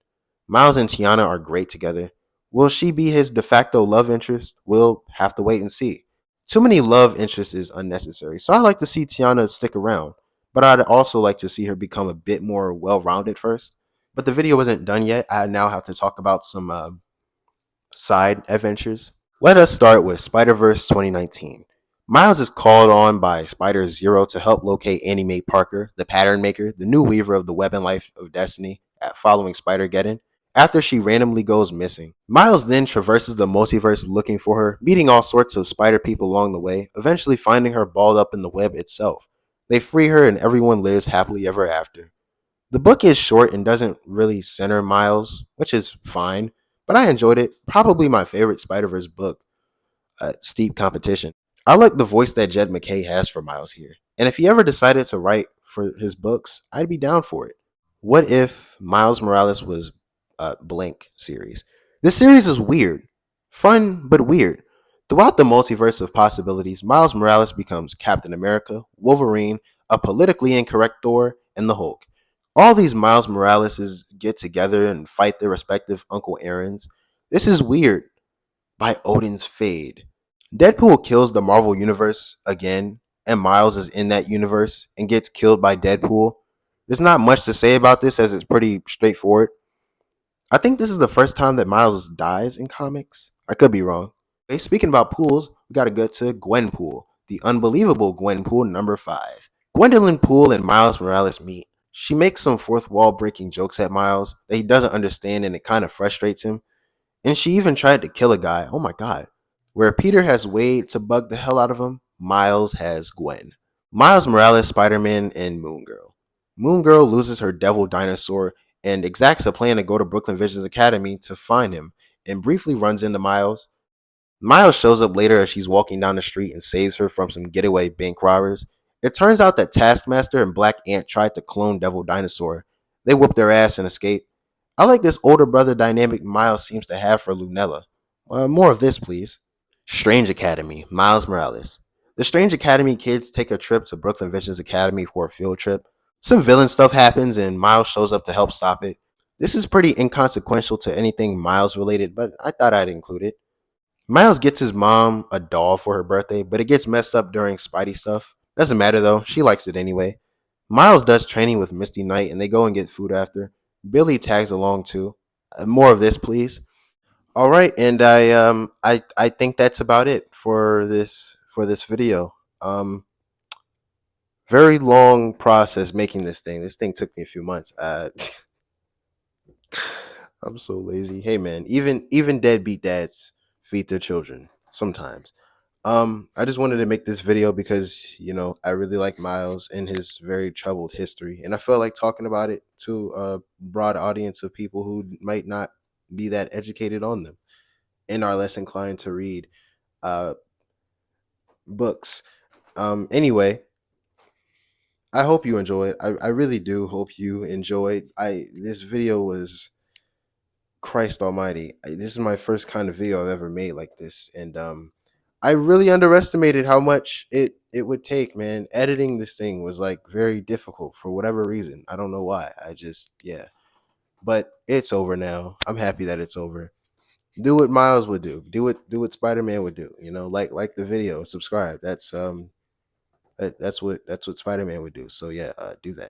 Speaker 1: Miles and Tiana are great together. Will she be his de facto love interest? We'll have to wait and see. Too many love interests is unnecessary, so I like to see Tiana stick around, but I'd also like to see her become a bit more well-rounded first. But the video isn't done yet. I now have to talk about some side adventures. Let us start with Spider-Verse 2019. Miles is called on by Spider-Zero to help locate Annie Mae Parker, the pattern maker, the new weaver of the web and life of destiny, following Spider-Geddon, after she randomly goes missing. Miles then traverses the multiverse looking for her, meeting all sorts of spider people along the way, eventually finding her balled up in the web itself. They free her and everyone lives happily ever after. The book is short and doesn't really center Miles, which is fine, but I enjoyed it. Probably my favorite Spider-Verse book, steep competition. I like the voice that Jed McKay has for Miles here. And if he ever decided to write for his books, I'd be down for it. What if Miles Morales was a Blank series? This series is weird, fun, but weird. Throughout the multiverse of possibilities, Miles Morales becomes Captain America, Wolverine, a politically incorrect Thor, and the Hulk. All these Miles Moraleses get together and fight their respective Uncle Aaron's. This is weird by Odin's Fade. Deadpool kills the Marvel Universe again, and Miles is in that universe and gets killed by Deadpool. There's not much to say about this as it's pretty straightforward. I think this is the first time that Miles dies in comics. I could be wrong. Okay, speaking about pools, we gotta go to Gwenpool, the unbelievable Gwenpool number 5. Gwendolyn Poole and Miles Morales meet. She makes some fourth wall breaking jokes at Miles that he doesn't understand and it kind of frustrates him. And she even tried to kill a guy. Oh my god. Where Peter has Wade to bug the hell out of him, Miles has Gwen. Miles Morales, Spider-Man, and Moon Girl. Moon Girl loses her devil dinosaur and exacts a plan to go to Brooklyn Vision's Academy to find him and briefly runs into Miles. Miles shows up later as she's walking down the street and saves her from some getaway bank robbers. It turns out that Taskmaster and Black Ant tried to clone Devil Dinosaur. They whoop their ass and escape. I like this older brother dynamic Miles seems to have for Lunella. More of this, please. Strange Academy, Miles Morales. The Strange Academy kids take a trip to Brooklyn Vision's Academy for a field trip. Some villain stuff happens and Miles shows up to help stop it. This is pretty inconsequential to anything Miles related, but I thought I'd include it. Miles gets his mom a doll for her birthday, but it gets messed up during Spidey stuff. Doesn't matter though, she likes it anyway. Miles does training with Misty Knight and they go and get food after. Billy tags along too. More of this, please. All right, and I think that's about it for this video. Very long process making this thing. This thing took me a few months. I'm so lazy. Hey man, even deadbeat dads feed their children sometimes. I just wanted to make this video because I really like Miles and his very troubled history, and I felt like talking about it to a broad audience of people who might not be that educated on them and are less inclined to read uh books. Anyway, I hope you enjoy it. I really do hope you enjoyed. This video was Christ Almighty. This is my first kind of video I've ever made like this, and I really underestimated how much it would take, man. Editing this thing was like very difficult for whatever reason. I don't know why. I just yeah. But it's over now. I'm happy that it's over. Do what Miles would do. Do what Spider-Man would do. Like the video, subscribe. That's what Spider-Man would do. So yeah, do that.